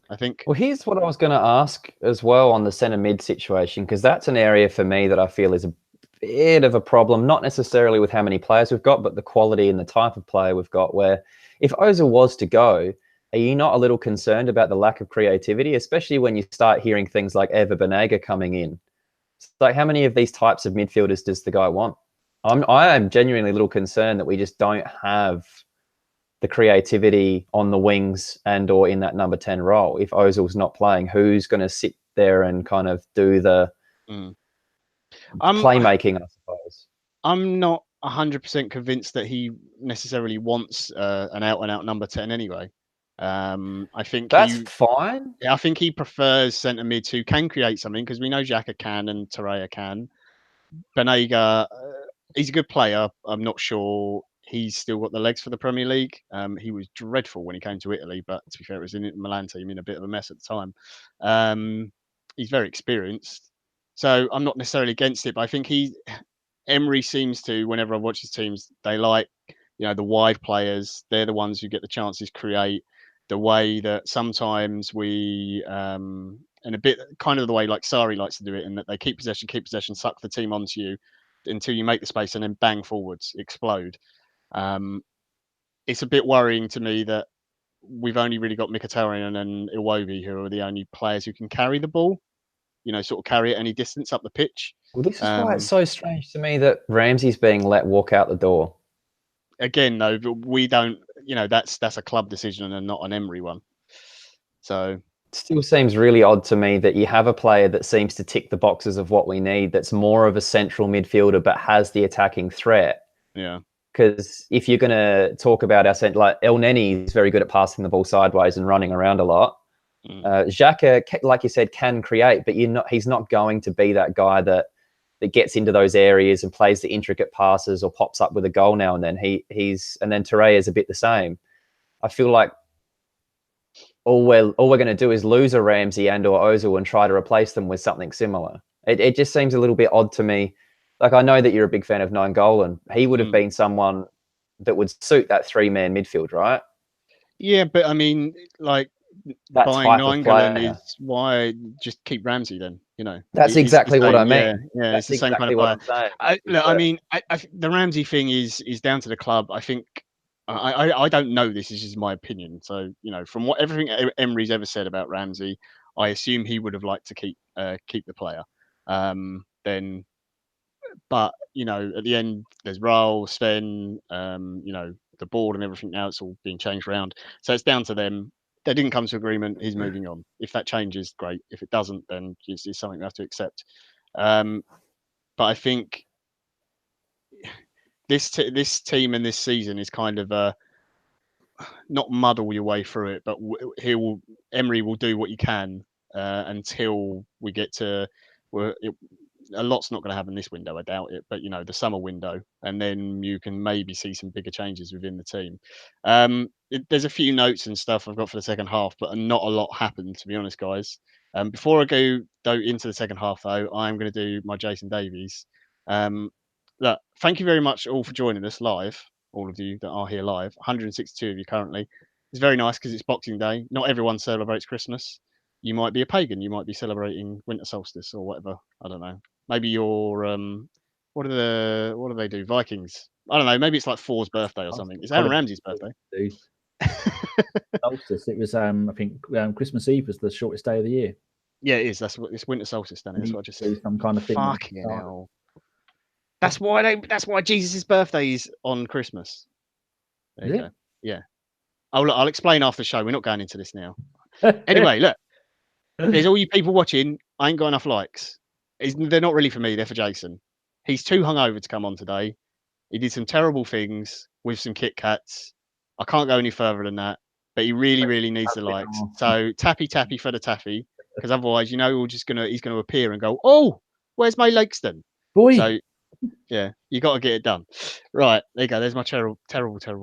I think. Well, here's what I was going to ask as well on the centre mid situation, because that's an area for me that I feel is a bit of a problem, not necessarily with how many players we've got, but the quality and the type of player we've got, where if Ozil was to go, are you not a little concerned about the lack of creativity, especially when you start hearing things like Eva Banega coming in? It's like, how many of these types of midfielders does the guy want? I am genuinely a little concerned that we just don't have the creativity on the wings and or in that number 10 role. If Ozil's not playing, who's going to sit there and kind of do the playmaking, I suppose? I'm not 100% convinced that he necessarily wants an out-and-out number 10 anyway. I think that's fine. I think he prefers centre mids who can create something, because we know Xhaka can and Torreira can. Banega, he's a good player. I'm not sure he's still got the legs for the Premier League. He was dreadful when he came to Italy, but to be fair, it was in the Milan team in a bit of a mess at the time. He's very experienced, so I'm not necessarily against it. But I think Emery seems to, whenever I watch his teams, they like the wide players. They're the ones who get the chances, create. The way that sometimes we and a bit kind of the way like Sarri likes to do it, in that they keep possession, suck the team onto you until you make the space and then bang forwards, explode. It's a bit worrying to me that we've only really got Mkhitaryan and Iwobi, who are the only players who can carry the ball, sort of carry it any distance up the pitch. Well, this is why it's so strange to me that Ramsey's being let walk out the door. Again, though, we don't, that's a club decision and not an Emery one. So it still seems really odd to me that you have a player that seems to tick the boxes of what we need, that's more of a central midfielder but has the attacking threat. Yeah. Because if you're going to talk about our centre, like El Neni is very good at passing the ball sideways and running around a lot. Xhaka, like you said, can create, but he's not going to be that guy that gets into those areas and plays the intricate passes or pops up with a goal now and then. And then Torreira is a bit the same. I feel like all we're going to do is lose a Ramsey and or Ozil and try to replace them with something similar. It just seems a little bit odd to me. Like, I know that you're a big fan of Nainggolan. He would have been someone that would suit that 3-man midfield, right? Yeah, but I mean, like, that buying Nainggolan is why just keep Ramsey then, That's exactly what I mean. Yeah, it's the same kind of player. I mean, the Ramsey thing is down to the club. I think I don't know this. This is my opinion. So from everything Emery's ever said about Ramsey, I assume he would have liked to keep the player. But at the end, there's Raul, Sven, the board and everything. Now it's all being changed around, so it's down to them. They didn't come to agreement. He's moving on. If that changes, great. If it doesn't, then it's something we have to accept. But I think this team and this season is kind of not muddle your way through it, but Emery will do what he can until we get to a lot's not going to happen this window, I doubt it, but the summer window, and then you can maybe see some bigger changes within the team. There's a few notes and stuff I've got for the second half, but not a lot happened, to be honest, guys. Before I go into the second half, though, I'm going to do my Jason Davies. Look, thank you very much all for joining us live, all of you that are here live, 162 of you currently. It's very nice because it's Boxing Day. Not everyone celebrates Christmas. You might be a pagan. You might be celebrating winter solstice or whatever. I don't know. Maybe you're what do they do? Vikings. I don't know. Maybe it's like Thor's birthday or something. It's Aaron Ramsey's birthday. Solstice. It was I think Christmas Eve was the shortest day of the year. Yeah, it is. That's what it's winter solstice, Danny. That's what I just said. Some kind of thing. Fucking hell. That's why Jesus' birthday is on Christmas. There you go. Yeah. Oh, look, I'll explain after the show. We're not going into this now. Anyway, look. There's all you people watching. I ain't got enough likes. They're not really for me. They're for Jason. He's too hungover to come on today. He did some terrible things with some Kit Kats. I can't go any further than that. But he really, really needs the likes. So tappy for the taffy, because otherwise, he's gonna appear and go, oh, where's my Lakeston? Boy. So yeah, you got to get it done. Right, there you go. There's my terrible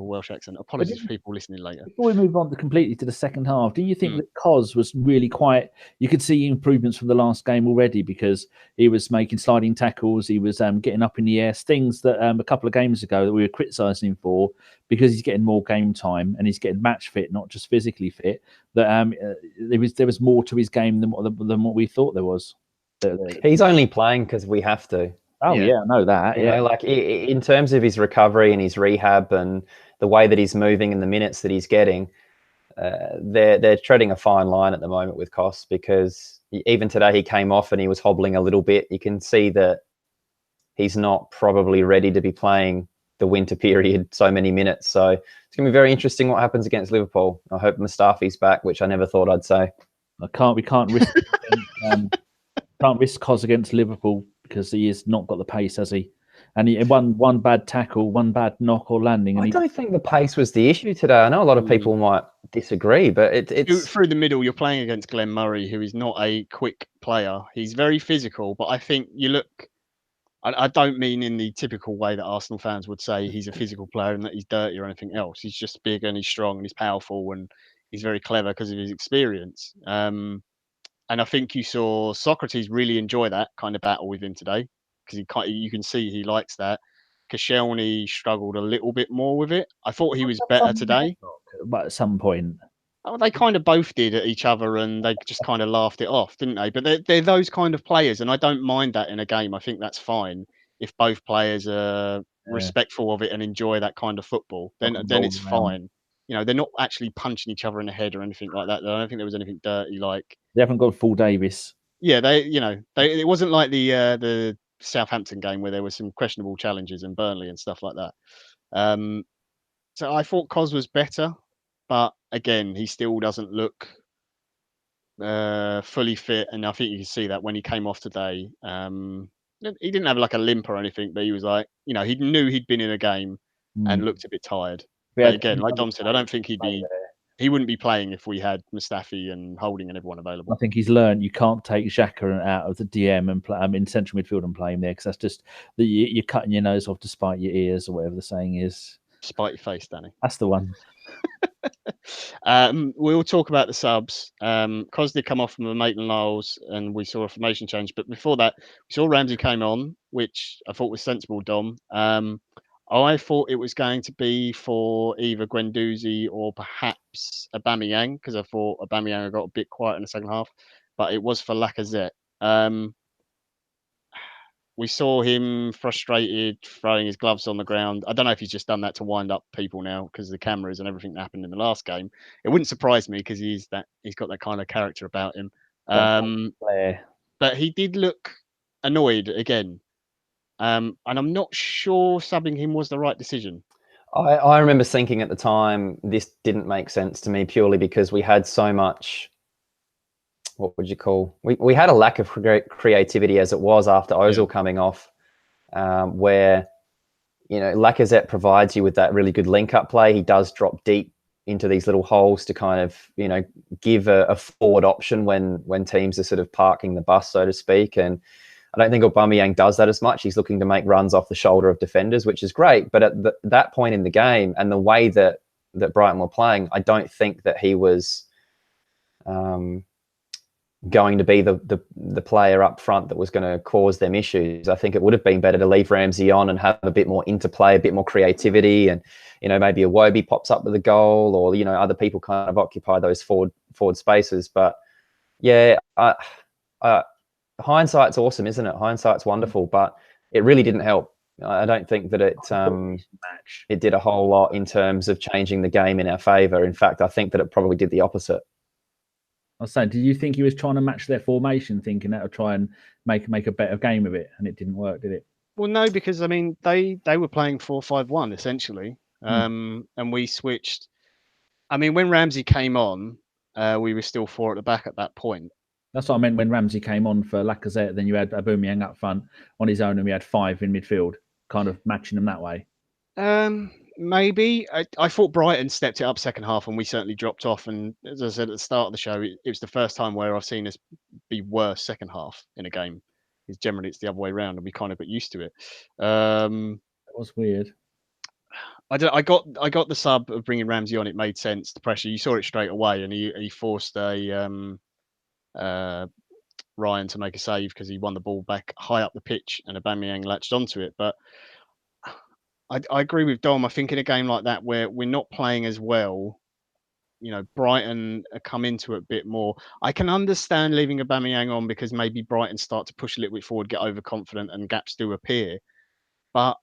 Welsh accent. Apologies for people listening later. Before we move on completely to the second half, do you think that Cos was really quite? You could see improvements from the last game already because he was making sliding tackles. He was getting up in the air, things that a couple of games ago that we were criticising him for, because he's getting more game time and he's getting match fit, not just physically fit. That there was more to his game than what we thought there was. He's only playing because we have to. Oh yeah, I know that. You know, like in terms of his recovery and his rehab and the way that he's moving and the minutes that he's getting, they're treading a fine line at the moment with Kos, because even today he came off and he was hobbling a little bit. You can see that he's not probably ready to be playing the winter period so many minutes. So it's going to be very interesting what happens against Liverpool. I hope Mustafi's back, which I never thought I'd say. We can't risk can't risk Kos against Liverpool, because he has not got the pace, has he? And he one bad tackle, one bad knock or landing. And I don't think the pace was the issue today. I know a lot of people might disagree, but it's through the middle. You're playing against Glenn Murray, who is not a quick player. He's very physical, but I think you look. I don't mean in the typical way that Arsenal fans would say he's a physical player and that he's dirty or anything else. He's just big and he's strong and he's powerful and he's very clever because of his experience. And I think you saw Socrates really enjoy that kind of battle with him today, because you can see he likes that. Koscielny struggled a little bit more with it. I thought he was better today. But at some point. Oh, they kind of both did at each other and they just kind of laughed it off, didn't they? But they're those kind of players, and I don't mind that in a game. I think that's fine if both players are respectful of it and enjoy that kind of football. Then it's fine. You know, they're not actually punching each other in the head or anything like that. I don't think there was anything dirty like. They haven't gone full Davis. Yeah, it wasn't like the Southampton game where there were some questionable challenges in Burnley and stuff like that. So I thought Kos was better, but again, he still doesn't look fully fit, and I think you can see that when he came off today. He didn't have like a limp or anything, but he was like, he knew he'd been in a game and looked a bit tired. But again, like Dom said, I don't think he wouldn't be playing if we had Mustafi and Holding and everyone available. I think he's learned you can't take Xhaka out of the DM and play in central midfield and play him there, because that's just you're cutting your nose off to spite your ears, or whatever the saying is. Spite your face, Danny. That's the one. We'll talk about the subs. Cos did come off from the Maitland-Niles and we saw a formation change, but before that we saw Ramsey came on, which I thought was sensible, Dom. I thought it was going to be for either Guendouzi or perhaps Aubameyang, because I thought Aubameyang got a bit quiet in the second half, but it was for Lacazette. We saw him frustrated, throwing his gloves on the ground. I don't know if he's just done that to wind up people now because of the cameras and everything that happened in the last game. It wouldn't surprise me because he's got that kind of character about him. But he did look annoyed again. And I'm not sure subbing him was the right decision. I remember thinking at the time this didn't make sense to me, purely because we had so much. What would you call? We had a lack of creativity as it was after Ozil coming off, where Lacazette provides you with that really good link-up play. He does drop deep into these little holes to kind of give a forward option when teams are sort of parking the bus, so to speak. And I don't think Aubameyang does that as much. He's looking to make runs off the shoulder of defenders, which is great. But at that point in the game and the way that Brighton were playing, I don't think that he was going to be the player up front that was going to cause them issues. I think it would have been better to leave Ramsey on and have a bit more interplay, a bit more creativity, and maybe a Wobie pops up with a goal, or other people kind of occupy those forward spaces. But yeah, hindsight's awesome, isn't it? Hindsight's wonderful, but it really didn't help. I don't think that it did a whole lot in terms of changing the game in our favour. In fact, I think that it probably did the opposite. I was saying, do you think he was trying to match their formation, thinking that would try and make a better game of it, and it didn't work, did it? Well, no, because I mean they were playing 4-5-1 essentially, and we switched. I mean, when Ramsey came on, we were still 4 at the back at that point. That's what I meant when Ramsey came on for Lacazette. Then you had Aubameyang up front on his own, and we had 5 in midfield, kind of matching them that way. Maybe. I thought Brighton stepped it up second half, and we certainly dropped off. And as I said at the start of the show, it was the first time where I've seen us be worse second half in a game. Because generally it's the other way around, and we kind of got used to it. That was weird. I got the sub of bringing Ramsey on. It made sense. The pressure, you saw it straight away, and he forced Ryan to make a save because he won the ball back high up the pitch, and Aubameyang latched onto it. But I agree with Dom. I think in a game like that where we're not playing as well, Brighton come into it a bit more. I can understand leaving Aubameyang on because maybe Brighton start to push a little bit forward, get overconfident, and gaps do appear. But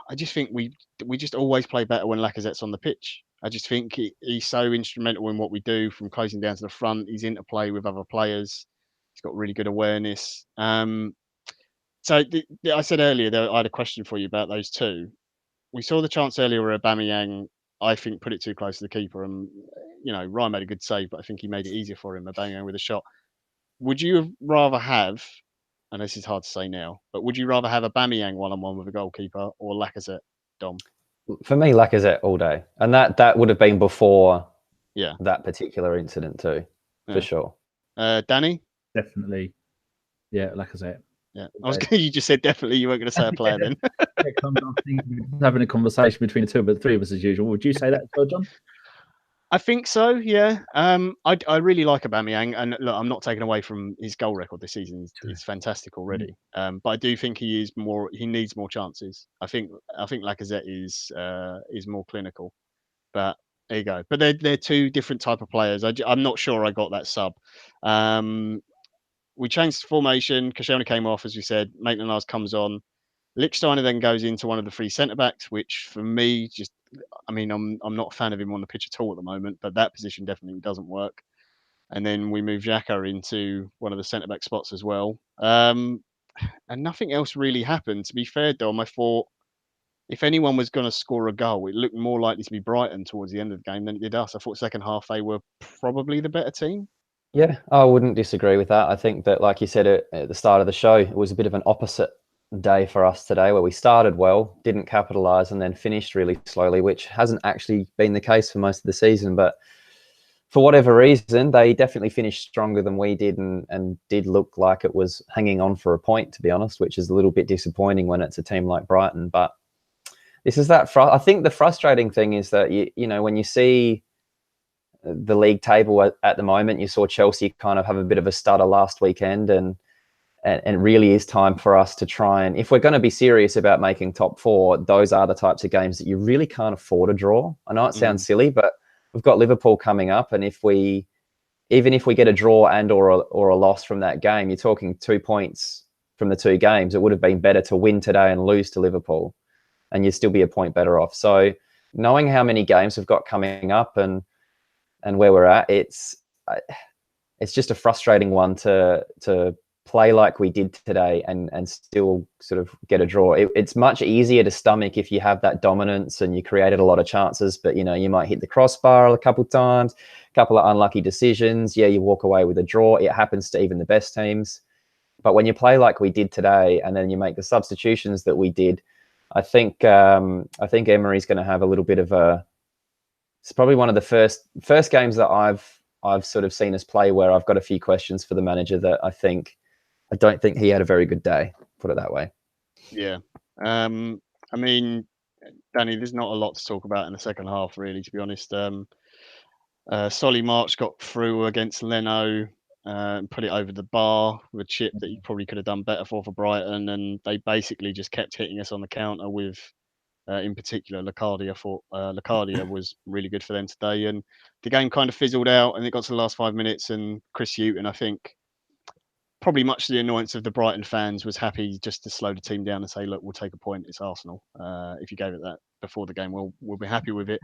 I just think we just always play better when Lacazette's on the pitch. I just think he's so instrumental in what we do, from closing down to the front. He's interplay with other players. He's got really good awareness. So I said earlier that I had a question for you about those two. We saw the chance earlier where Aubameyang, I think, put it too close to the keeper, and Ryan made a good save, but I think he made it easier for him. Aubameyang with a shot. Would you rather have, and this is hard to say now, but would you rather have Aubameyang one-on-one with a goalkeeper or Lacazette, Dom? For me, Lacazette all day, and that would have been before that particular incident too, for sure. Danny? Definitely, yeah, Lacazette. Yeah, you just said definitely. You weren't going to say a player then. Having a conversation between the three of us as usual. Would you say that, John? I think so. Yeah. I really like Aubameyang, and look, I'm not taking away from his goal record this season. It's fantastic already. But I do think he needs more chances. I think Lacazette is more clinical. But there you go. But they're two different type of players. I'm not sure I got that sub. We changed the formation. Koscielny came off, as we said. Maitland-Niles comes on. Lichtsteiner then goes into one of the 3 centre-backs, which for me, I'm not a fan of him on the pitch at all at the moment, but that position definitely doesn't work. And then we move Xhaka into one of the centre-back spots as well. And nothing else really happened. To be fair, Dom, I thought if anyone was going to score a goal, it looked more likely to be Brighton towards the end of the game than it did us. I thought second half they were probably the better team. Yeah, I wouldn't disagree with that. I think that, like you said at the start of the show, it was a bit of an opposite day for us today, where we started well, didn't capitalise, and then finished really slowly, which hasn't actually been the case for most of the season. But for whatever reason, they definitely finished stronger than we did, and did look like it was hanging on for a point, to be honest, which is a little bit disappointing when it's a team like Brighton. But this is that. I think the frustrating thing is that when you see the league table at the moment, you saw Chelsea kind of have a bit of a stutter last weekend, and it really is time for us to try and, if we're going to be serious about making top 4, those are the types of games that you really can't afford a draw. I know it sounds silly, but we've got Liverpool coming up, and even if we get a draw and or a loss from that game, you're talking 2 points from the 2 games. It would have been better to win today and lose to Liverpool, and you'd still be a point better off. So knowing how many games we've got coming up and where we're at, it's just a frustrating one to play like we did today and still sort of get a draw. It's much easier to stomach if you have that dominance and you created a lot of chances, but you might hit the crossbar a couple of times, a couple of unlucky decisions. Yeah, you walk away with a draw. It happens to even the best teams. But when you play like we did today, and then you make the substitutions that we did, I think Emery's going to have a little bit of it's probably one of the first games that I've sort of seen us play where I've got a few questions for the manager that I don't think he had a very good day. put it that way. Yeah. I mean, Danny, there's not a lot to talk about in the second half, really, to be honest. Solly March got through against Leno and put it over the bar with a chip that he probably could have done better for Brighton, and they basically just kept hitting us on the counter with, in particular, Locadia. I thought Locadia was really good for them today, and the game kind of fizzled out, and it got to the last 5 minutes, and Chris Hughton, I think, probably much to the annoyance of the Brighton fans, was happy just to slow the team down and say, look, we'll take a point. It's Arsenal. If you gave it that before the game, we'll be happy with it.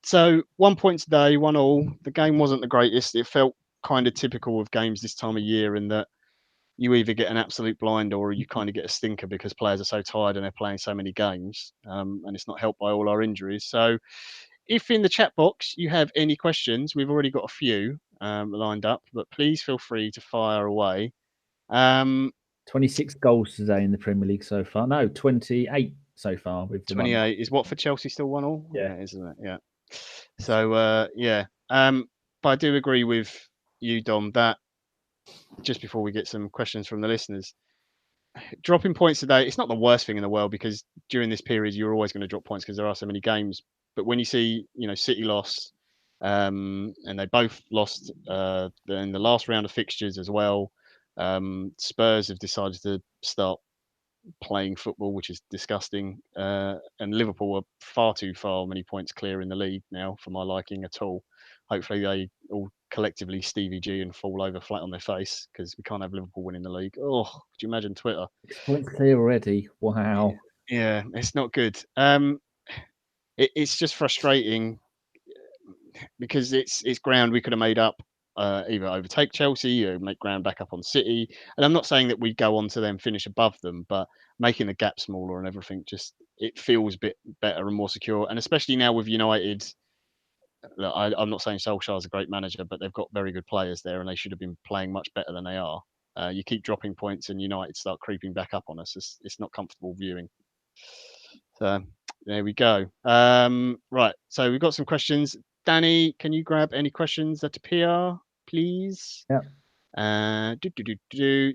So 1 point today, 1-1. The game wasn't the greatest. It felt kind of typical of games this time of year in that you either get an absolute blind or you kind of get a stinker because players are so tired and they're playing so many games. And it's not helped by all our injuries. So if in the chat box you have any questions, we've already got a few lined up, but please feel free to fire away. 26 goals today in the Premier League so far. No, 28 so far. With 28 is what for Chelsea still 1-1? Yeah, isn't it? Yeah. So yeah. But I do agree with you, Dom, that just before we get some questions from the listeners, dropping points today, it's not the worst thing in the world because during this period you're always going to drop points because there are so many games. But when you see, City lost, and they both lost in the last round of fixtures as well. Spurs have decided to start playing football, which is disgusting. And Liverpool are far many points clear in the league now for my liking at all. Hopefully they all collectively Stevie G and fall over flat on their face because we can't have Liverpool winning the league. Oh, could you imagine Twitter? 6 points clear already. Wow. Yeah, it's not good. It's just frustrating because it's ground we could have made up. Either overtake Chelsea or make ground back up on City. And I'm not saying that we go on to them finish above them, but making the gap smaller and everything, just it feels a bit better and more secure. And especially now with United, look, I'm not saying Solskjaer's a great manager, but they've got very good players there and they should have been playing much better than they are. You keep dropping points and United start creeping back up on us. It's not comfortable viewing. So there we go. Right, so we've got some questions. Danny, can you grab any questions that appear, please? Yeah.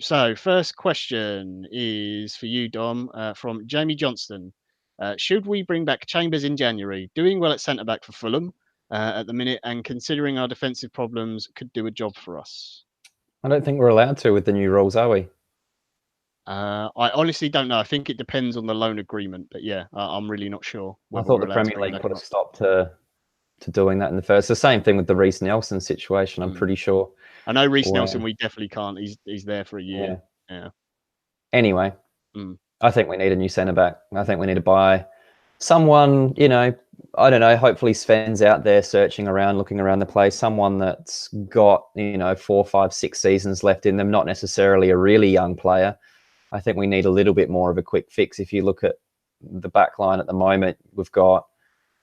So first question is for you, Dom, from Jamie Johnston. Should we bring back Chambers in January? Doing well at centre-back for Fulham at the minute, and considering our defensive problems, could do a job for us. I don't think we're allowed to with the new rules, are we? I honestly don't know. I think it depends on the loan agreement, but yeah, I'm really not sure. I thought the Premier League put a stop to doing that in the first. The same thing with the Reece Nelson situation. I'm pretty sure. I know Reece Nelson. We definitely can't. He's there for a year. Yeah. Anyway, I think we need a new centre back. I think we need to buy someone. I don't know. Hopefully Sven's out there searching around, looking around the place. Someone that's got 4, 5, 6 seasons left in them. Not necessarily a really young player. I think we need a little bit more of a quick fix. If you look at the back line at the moment, we've got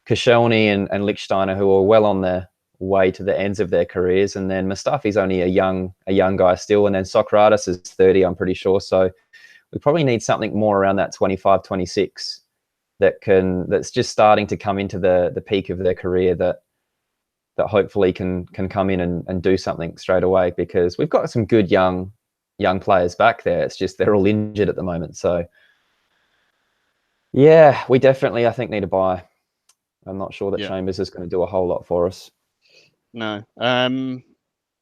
Koscielny and Lichtsteiner who are well on their way to the ends of their careers. And then Mustafi's only a young guy still. And then Socrates is 30, I'm pretty sure. So we probably need something more around that 25, 26 that's just starting to come into the peak of their career that hopefully can come in and do something straight away, because we've got some good young players back there. It's just they're all injured at the moment. So yeah, we definitely, I think, need to buy. I'm not sure that Chambers is going to do a whole lot for us. No.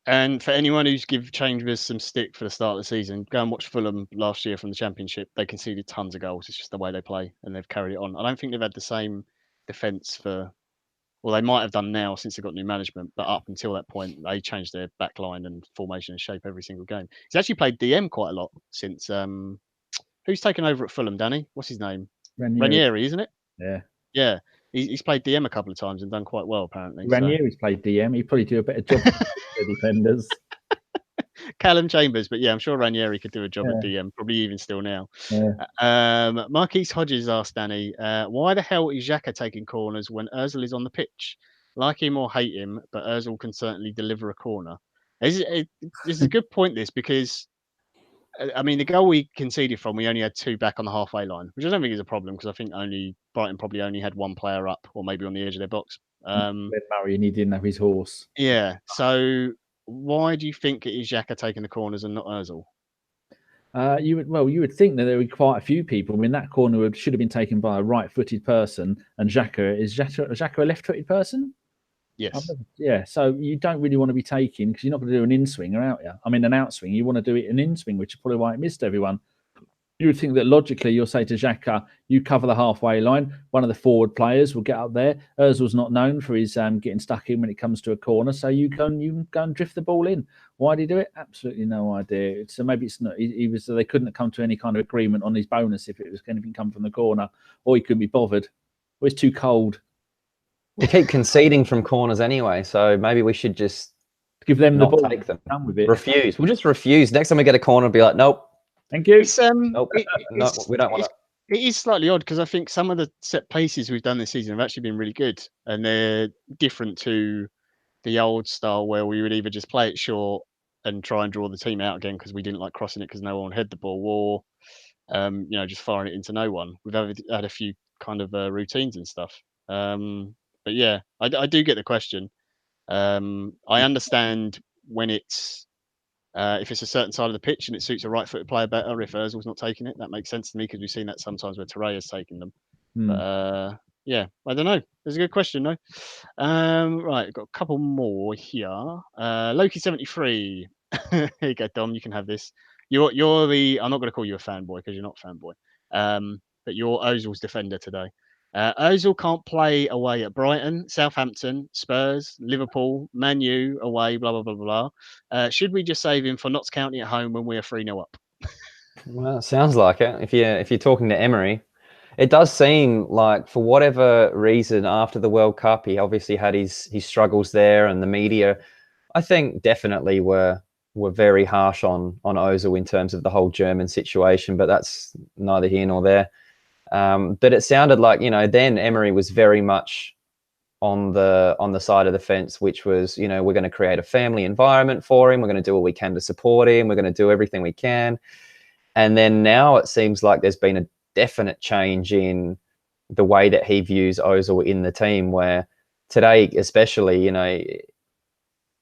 And for anyone who's give Chambers some stick for the start of the season, go and watch Fulham last year from the Championship. They conceded tons of goals. It's just the way they play, and they've carried it on. I don't think they've had the same defence well, they might have done now since they've got new management, but up until that point, they changed their back line and formation and shape every single game. He's actually played DM quite a lot since. Who's taken over at Fulham, Danny? What's his name? Ranieri, isn't it? Yeah. Yeah. He's played DM a couple of times and done quite well, apparently. Ranieri's played DM. He'd probably do a better job for defenders. Callum Chambers, but yeah, I'm sure Ranieri could do a job at DM, probably even still now. Yeah. Marquise Hodges asked Danny, why the hell is Xhaka taking corners when Ozil is on the pitch? Like him or hate him, but Ozil can certainly deliver a corner. This is a good point, this, because I mean, the goal we conceded from, we only had 2 back on the halfway line, which I don't think is a problem because I think Brighton probably only had 1 player up or maybe on the edge of their box. Murray, and he didn't have his horse. Yeah. So why do you think it is Xhaka taking the corners and not Ozil? You would think that there would be quite a few people. I mean, that corner should have been taken by a right-footed person, and Xhaka a left-footed person? Yes. Yeah, so you don't really want to be taking, because you're not going to do an in-swinger, out you? I mean, an outswing. You want to do it an in-swing, which is probably why it missed everyone. You would think that logically you'll say to Xhaka, you cover the halfway line. One of the forward players will get up there. Ozil's not known for his getting stuck in when it comes to a corner, so you can go and drift the ball in. Why did he do it? Absolutely no idea. So maybe it's not. They couldn't have come to any kind of agreement on his bonus if it was going to come from the corner, or he couldn't be bothered, or it's too cold. We keep conceding from corners anyway, so maybe we should just give them the ball. Take them. Done with it. Refuse. We'll just refuse. Next time we get a corner, be like, nope. Thank you. Nope. No, we don't want it. It is slightly odd because I think some of the set pieces we've done this season have actually been really good, and they're different to the old style where we would either just play it short and try and draw the team out again because we didn't like crossing it because no one had the ball, or just firing it into no one. We've had a few kind of routines and stuff. But yeah, I do get the question. I understand when it's if it's a certain side of the pitch and it suits a right-footed player better, if Ozil's not taking it, that makes sense to me because we've seen that sometimes where Torreira's taking them. But yeah, I don't know. There's a good question though. Right, I've got a couple more here. Loki73. Here you go, Dom. You can have this. You're the. I'm not going to call you a fanboy because you're not a fanboy. But you're Ozil's defender today. Ozil can't play away at Brighton, Southampton, Spurs, Liverpool, Man U away, blah, blah, blah, blah. Should we just save him for Notts County at home when we are 3-0 up? Well, it sounds like it. If you're talking to Emery, it does seem like for whatever reason after the World Cup, he obviously had his struggles there, and the media, I think, definitely were very harsh on Ozil in terms of the whole German situation, but that's neither here nor there. But it sounded like, then Emery was very much on the side of the fence, which was, we're going to create a family environment for him. We're going to do what we can to support him. We're going to do everything we can. And then now it seems like there's been a definite change in the way that he views Ozil in the team, where today, especially,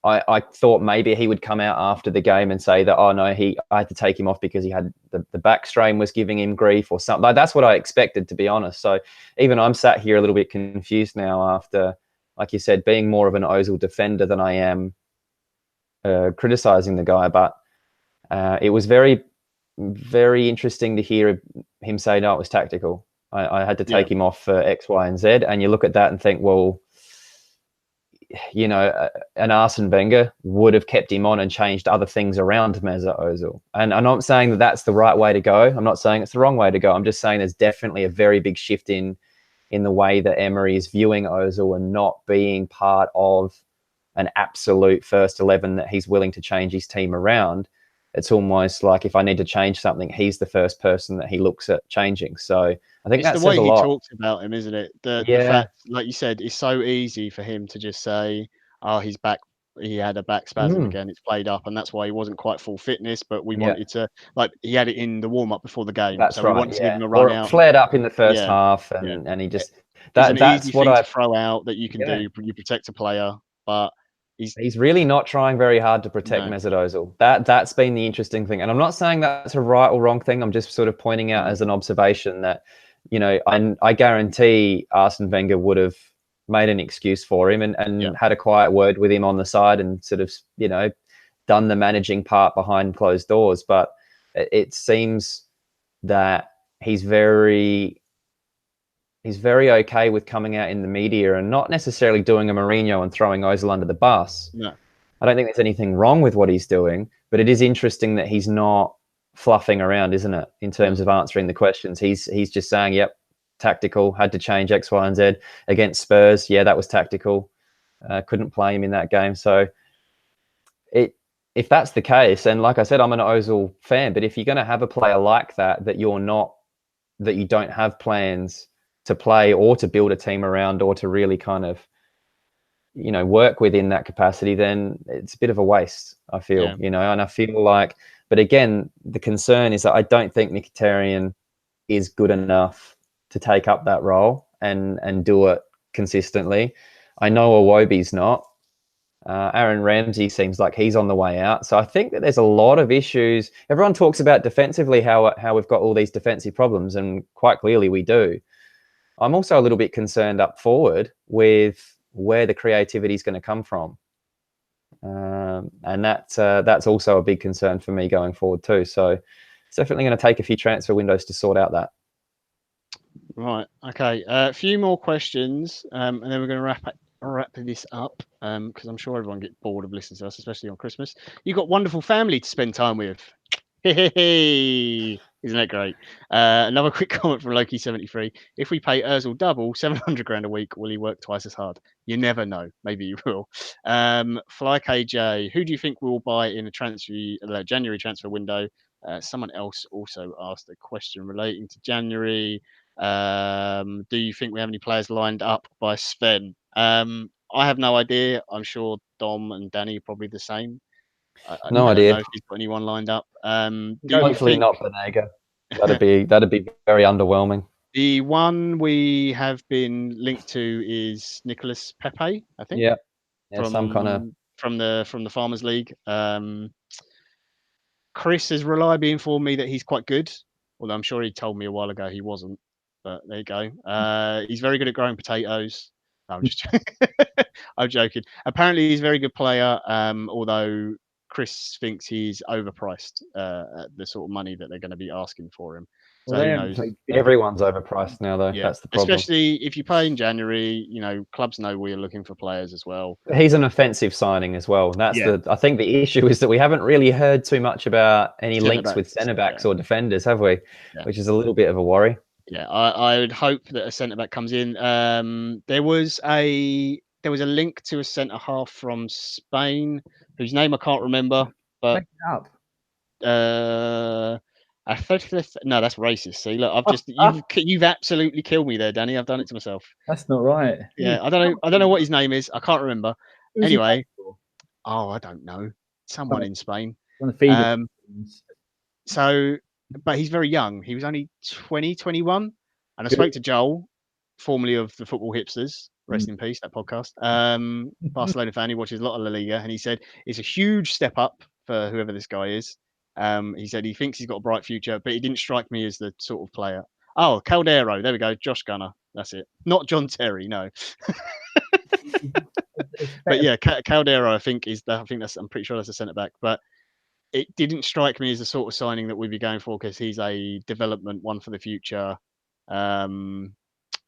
I thought maybe he would come out after the game and say that, oh no, I had to take him off because he had the back strain was giving him grief or something. Like, that's what I expected, to be honest. So even I'm sat here a little bit confused now after, like you said, being more of an Ozil defender than I am criticizing the guy. But it was very, very interesting to hear him say, no, it was tactical. I had to take him off for X, Y, and Z. And you look at that and think, well, an Arsene Wenger would have kept him on and changed other things around Mesut Ozil. And I'm not saying that that's the right way to go. I'm not saying it's the wrong way to go. I'm just saying there's definitely a very big shift in the way that Emery is viewing Ozil and not being part of an absolute first 11 that he's willing to change his team around. It's almost like if I need to change something, he's the first person that he looks at changing. So I think that's the way he talks about him, isn't it? The fact, like you said, it's so easy for him to just say, "Oh, he's back. He had a back spasm again. It's played up, and that's why he wasn't quite full fitness." But we wanted to, he had it in the warm up before the game. That's so right. We wanted to give him a run out. Flared up in the first half, and he just that's what I throw out that you can do. You protect a player, but. He's really not trying very hard to protect Mesut Ozil. That's been the interesting thing. And I'm not saying that's a right or wrong thing. I'm just sort of pointing out as an observation that, I guarantee Arsene Wenger would have made an excuse for him and had a quiet word with him on the side and sort of, done the managing part behind closed doors. But it seems that he's very okay with coming out in the media and not necessarily doing a Mourinho and throwing Ozil under the bus. No. I don't think there's anything wrong with what he's doing, but it is interesting that he's not fluffing around, isn't it, in terms of answering the questions. He's just saying, yep, tactical, had to change X, Y, and Z. Against Spurs, yeah, that was tactical. Couldn't play him in that game. So if that's the case, and like I said, I'm an Ozil fan, but if you're going to have a player like that you don't have plans to play or to build a team around or to really kind of, work within that capacity, then it's a bit of a waste, I feel, and I feel like, but again, the concern is that I don't think Mkhitaryan is good enough to take up that role and do it consistently. I know Iwobi's not. Aaron Ramsey seems like he's on the way out. So I think that there's a lot of issues. Everyone talks about defensively, how we've got all these defensive problems, and quite clearly we do. I'm also a little bit concerned up forward with where the creativity is going to come from. And that's also a big concern for me going forward too. So it's definitely going to take a few transfer windows to sort out that. Right. Okay. A few more questions, and then we're going to wrap this up, because I'm sure everyone gets bored of listening to us, especially on Christmas. You've got wonderful family to spend time with. Hey, isn't that great? Another quick comment from Loki73. If we pay Ozil double, 700 grand a week, will he work twice as hard? You never know. Maybe you will. Fly KJ, who do you think will buy in a January transfer window? Someone else also asked a question relating to January. Do you think we have any players lined up by Sven? I have no idea. I'm sure Dom and Danny are probably the same. I No don't idea. know if he's got anyone lined up. Hopefully not Banega. That'd be very underwhelming. The one we have been linked to is Nicolas Pepe, I think. Yeah, from some kind of from the Farmers League. Chris has reliably informed me that he's quite good, although I'm sure he told me a while ago he wasn't. But there you go. He's very good at growing potatoes. No, I'm just I'm joking. Apparently, he's a very good player, although Chris thinks he's overpriced at the sort of money that they're going to be asking for him. So who knows? Everyone's overpriced now, though. Yeah, that's the problem. especially if you pay in January. Clubs know we're looking for players as well. He's an offensive signing as well. That's I think the issue is that we haven't really heard too much about any links with centre backs or defenders, have we? Yeah. Which is a little bit of a worry. Yeah, I would hope that a centre back comes in. There was a link to a centre half from Spain whose name I can't remember, but no, that's racist. See, look, I've just you've absolutely killed me there, Danny. I've done it to myself. That's not right. Yeah, I don't know what his name is. I can't remember. Anyway, I don't know. Someone in Spain. So, but he's very young. He was only 20, 21. And I spoke to Joel, formerly of the Football Hipsters, rest in peace, that podcast. Barcelona fan, he watches a lot of La Liga, and he said it's a huge step up for whoever this guy is. He said he thinks he's got a bright future, but he didn't strike me as the sort of player. Oh, Caldero, there we go, Josh Gunner, that's it. Not John Terry, no. But yeah, Caldero, I'm pretty sure that's a centre back, but it didn't strike me as the sort of signing that we'd be going for, because he's a development one for the future. Not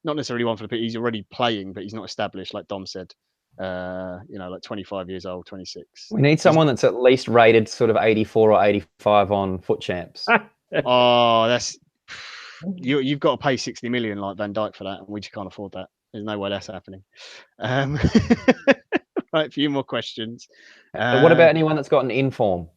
necessarily one for the. He's already playing, but he's not established, like Dom said. Like 25 years old, 26. We need someone that's at least rated sort of 84 or 85 on Foot Champs. Oh, that's you've got to pay 60 million like Van Dijk for that, and we just can't afford that. There's no way that's happening. Right, a few more questions. What about anyone that's got an inform?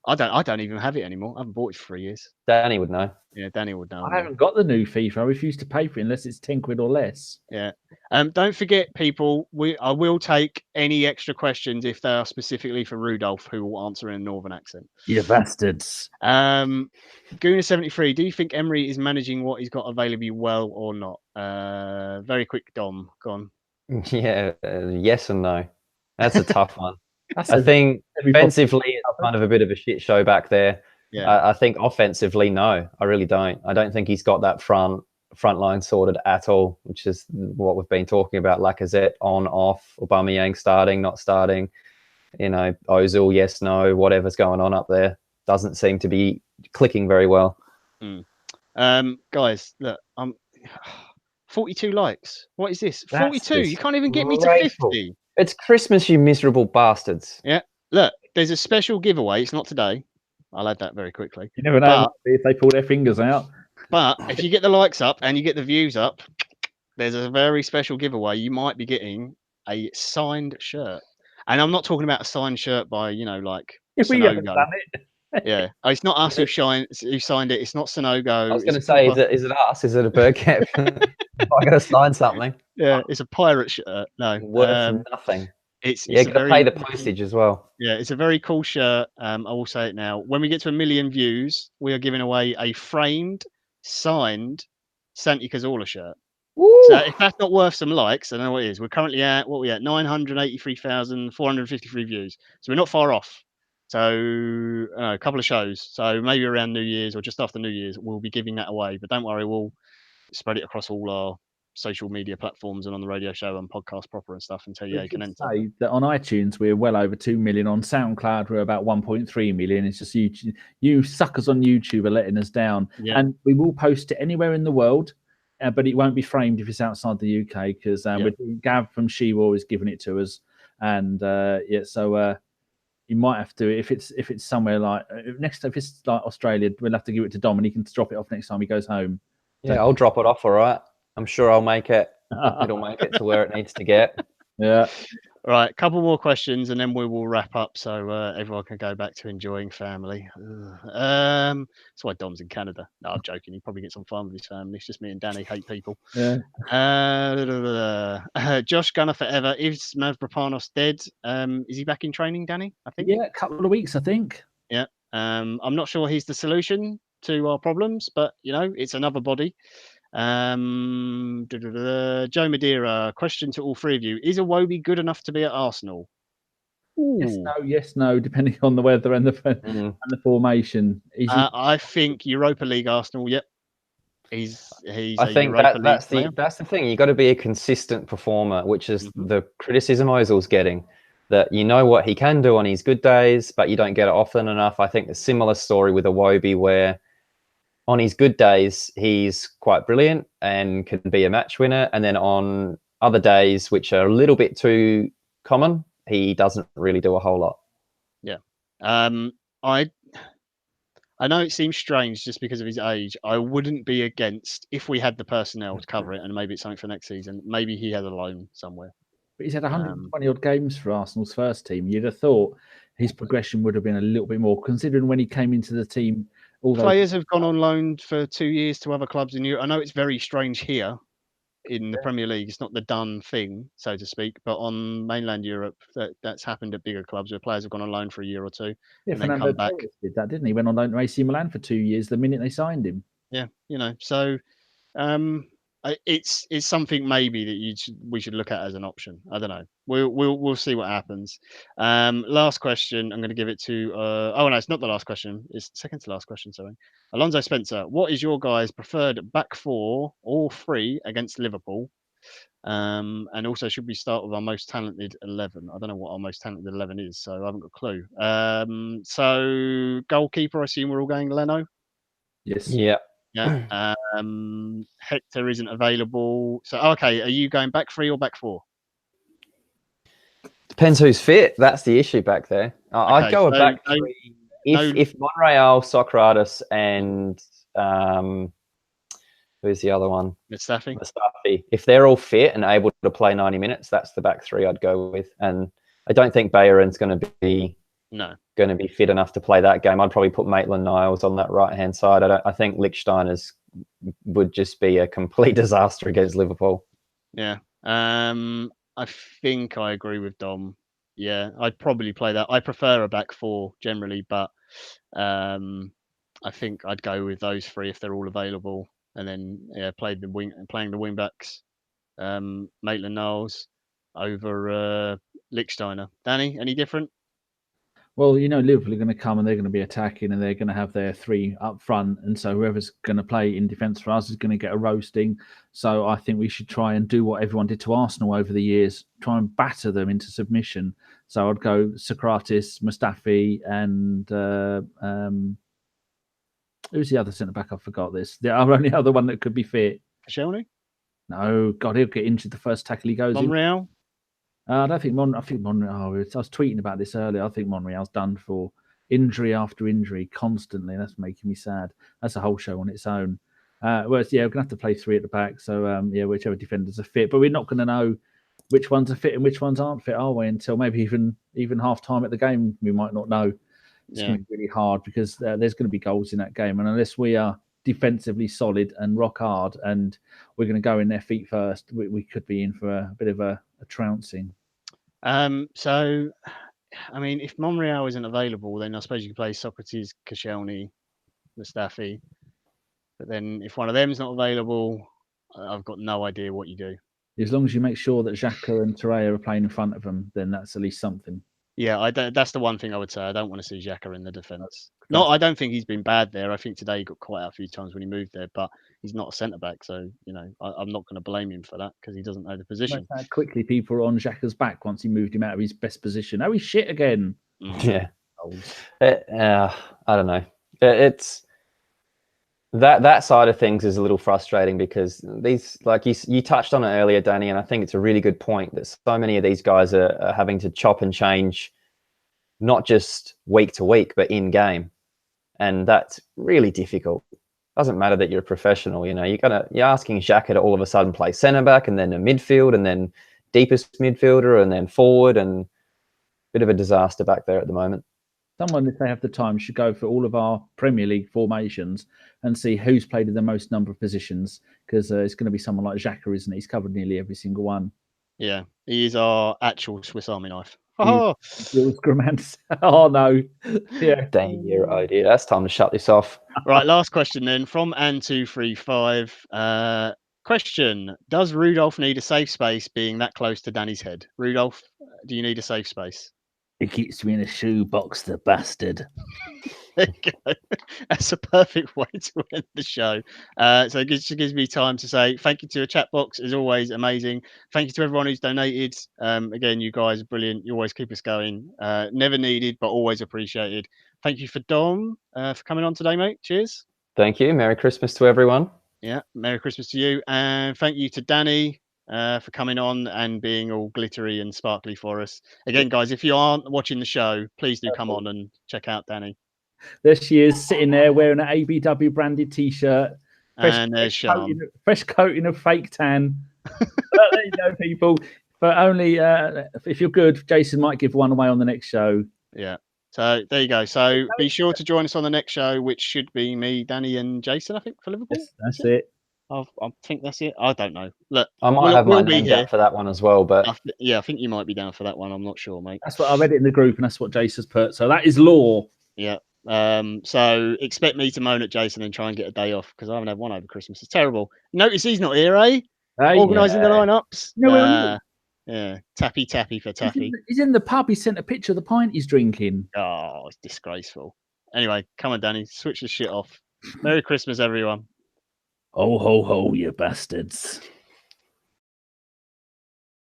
I don't even have it anymore. I haven't bought it for 3 years. Danny would know. Yeah, Danny would know. I haven't got the new FIFA. I refuse to pay for it unless it's 10 quid or less. Yeah. Don't forget, people, I will take any extra questions if they are specifically for Rudolph, who will answer in a northern accent. You bastards. Guna73, do you think Emery is managing what he's got available well or not? Very quick, Dom. Go on. Yeah, yes and no. That's a tough one. I think defensively, it's kind of a bit of a shit show back there. Yeah. I think offensively, no, I really don't. I don't think he's got that front line sorted at all, which is what we've been talking about. Lacazette on, off, Aubameyang starting, not starting. Ozil, yes, no, whatever's going on up there doesn't seem to be clicking very well. Guys, look, I'm 42 likes. What is this? 42. You can't even get me to 50. It's Christmas, you miserable bastards. Yeah. Look, there's a special giveaway. It's not today. I'll add that very quickly. You never know if they pull their fingers out. But if you get the likes up and you get the views up, there's a very special giveaway. You might be getting a signed shirt. And I'm not talking about a signed shirt by, like Sonogo. Yeah. It's not us who signed it. It's not Sonogo. I was going to say, is it us? Is it a Bergkamp? I'm going to sign something. Yeah, it's a pirate shirt. No. Worth nothing. It's got to pay the postage as well. Yeah, it's a very cool shirt. I will say it now. When we get to 1 million views, we are giving away a framed, signed Santi Cazorla shirt. So if that's not worth some likes, I don't know what it is. We're currently at 983,453 views. So we're not far off. So a couple of shows. So maybe around New Year's or just after New Year's, we'll be giving that away. But don't worry, we'll spread it across all our social media platforms and on the radio show and podcast proper and stuff until you can enter. Say that on iTunes we're well over 2 million. On SoundCloud we're about 1.3 million. It's just you suckers on YouTube are letting us down. Yeah. And we will post it anywhere in the world, but it won't be framed if it's outside the UK because Gav from She-War is giving it to us. And so you might have to, if it's somewhere like if it's like Australia, we'll have to give it to Dom and he can drop it off next time he goes home. Yeah, I'll drop it off. All right. I'm sure I'll make it. It'll make it to where it needs to get. Yeah. Right, couple more questions and then we will wrap up so everyone can go back to enjoying family. That's why Dom's in Canada. No, I'm joking. He probably gets on fine with his family. It's just me and Danny hate people. Yeah. Josh Gunner forever. Is Mavropanos dead? Is he back in training, Danny? I think. Yeah, a couple of weeks, I think. Yeah. I'm not sure he's the solution to our problems, but it's another body. Joe Madeira, question to all three of you: is Iwobi good enough to be at Arsenal? Yes, no, depending on the weather and the and the formation. I think Europa League Arsenal. Yep, he's. I think that's the thing. You got to be a consistent performer, which is the criticism Ozil's getting. That what he can do on his good days, but you don't get it often enough. I think a similar story with Iwobi, where on his good days, he's quite brilliant and can be a match winner. And then on other days, which are a little bit too common, he doesn't really do a whole lot. Yeah. I know it seems strange just because of his age. I wouldn't be against if we had the personnel to cover it, and maybe it's something for next season. Maybe he has a loan somewhere. But he's had 120 odd games for Arsenal's first team. You'd have thought his progression would have been a little bit more, considering when he came into the team. Players have gone on loan for 2 years to other clubs in Europe. I know it's very strange here in the Premier League. It's not the done thing, so to speak, but on mainland Europe, that's happened at bigger clubs where players have gone on loan for a year or two and then come back. Did that, didn't he? Went on loan to AC Milan for 2 years the minute they signed him. Yeah, so it's something maybe that we should look at as an option. I don't know. We'll see what happens. Last question. I'm going to give it to. No, it's not the last question. It's second to last question. Sorry, Alonso Spencer. What is your guys' preferred back four, all three against Liverpool? And also, should we start with our most talented 11? I don't know what our most talented 11 is, so I haven't got a clue. So goalkeeper. I assume we're all going Leno. Yes. Yeah. Yeah. Hector isn't available. So okay, are you going back three or back four? Depends who's fit. That's the issue back there. I'd go back three. If Monreal, Socrates, and who's the other one? Mustafi. If they're all fit and able to play 90 minutes, that's the back three I'd go with. And I don't think Bayern's going to be fit enough to play that game. I'd probably put Maitland-Niles on that right-hand side. I think Lichtsteiner's would just be a complete disaster against Liverpool. Yeah. I think I agree with Dom. Yeah, I'd probably play that. I prefer a back four generally, but I think I'd go with those three if they're all available, and then playing the wing backs, Maitland-Niles over Lichtsteiner. Danny, any different? Well, Liverpool are going to come and they're going to be attacking and they're going to have their three up front. And so whoever's going to play in defence for us is going to get a roasting. So I think we should try and do what everyone did to Arsenal over the years, try and batter them into submission. So I'd go Socrates, Mustafi, and who's the other centre-back? I forgot this. The only other one that could be fit. Koscielny? No, God, he'll get injured the first tackle he goes in. Monreal? I don't think Monreal. I was tweeting about this earlier. I think Monreal's done for injury after injury constantly. That's making me sad. That's a whole show on its own. Whereas, we're gonna have to play three at the back. So whichever defenders are fit, but we're not going to know which ones are fit and which ones aren't fit, are we? Until maybe even half time at the game, we might not know. It's going to be really hard because there's going to be goals in that game, and unless we are defensively solid and rock hard, and we're going to go in their feet first, we could be in for a bit of a trouncing. So, I mean, if Monreal isn't available, then I suppose you could play Socrates, Koscielny, Mustafi. But then if one of them's not available, I've got no idea what you do. As long as you make sure that Xhaka and Torreira are playing in front of them, then that's at least something. Yeah, that's the one thing I would say. I don't want to see Xhaka in the defence. No, I don't think he's been bad there. I think today he got caught out a few times when he moved there, but he's not a centre back, so I'm not going to blame him for that because he doesn't know the position. How quickly people are on Xhaka's back once he moved him out of his best position. Oh, he's shit again. Yeah, I don't know. It's that side of things is a little frustrating because these, like you touched on it earlier, Danny, and I think it's a really good point that so many of these guys are having to chop and change, not just week to week, but in game, and that's really difficult. Doesn't matter that you're a professional, you're asking Xhaka to all of a sudden play centre back and then a midfield and then deepest midfielder and then forward, and bit of a disaster back there at the moment. Someone, if they have the time, should go for all of our Premier League formations and see who's played in the most number of positions, because it's going to be someone like Xhaka, isn't it? He's covered nearly every single one. Yeah, he is our actual Swiss Army knife. Oh no! Yeah, dang, oh dear, that's time to shut this off. Right, last question then from Ann235. Question: does Rudolph need a safe space being that close to Danny's head? Rudolph, do you need a safe space? He keeps me in a shoebox, the bastard. There you go. That's a perfect way to end the show. So it gives me time to say thank you to the chat box, as always, amazing. Thank you to everyone who's donated. Again, you guys are brilliant. You always keep us going. Never needed, but always appreciated. Thank you for Dom for coming on today, mate. Cheers. Thank you. Merry Christmas to everyone. Yeah, Merry Christmas to you. And thank you to Danny for coming on and being all glittery and sparkly for us. Again, guys, if you aren't watching the show, please do come on and check out Danny. There she is, sitting there wearing an ABW branded T-shirt. And there's Sean. Fresh coating of fake tan. There you go, people. But only if you're good, Jason might give one away on the next show. Yeah. So there you go. So be sure to join us on the next show, which should be me, Danny, and Jason, I think, for Liverpool. Yes, that's it. I think that's it. I don't know. Look, I might have my name down for that one as well, but I think you might be down for that one. I'm not sure, mate. That's what I read it in the group, and that's what Jason's put. So that is law. Yeah. So expect me to moan at Jason and try and get a day off because I haven't had one over Christmas. It's terrible. Notice he's not here, eh? Organising the lineups. No, yeah, tappy for tappy. He's in the pub. He sent a picture of the pint he's drinking. Oh, it's disgraceful. Anyway, come on, Danny, switch the shit off. Merry Christmas, everyone. Ho, ho, ho, you bastards.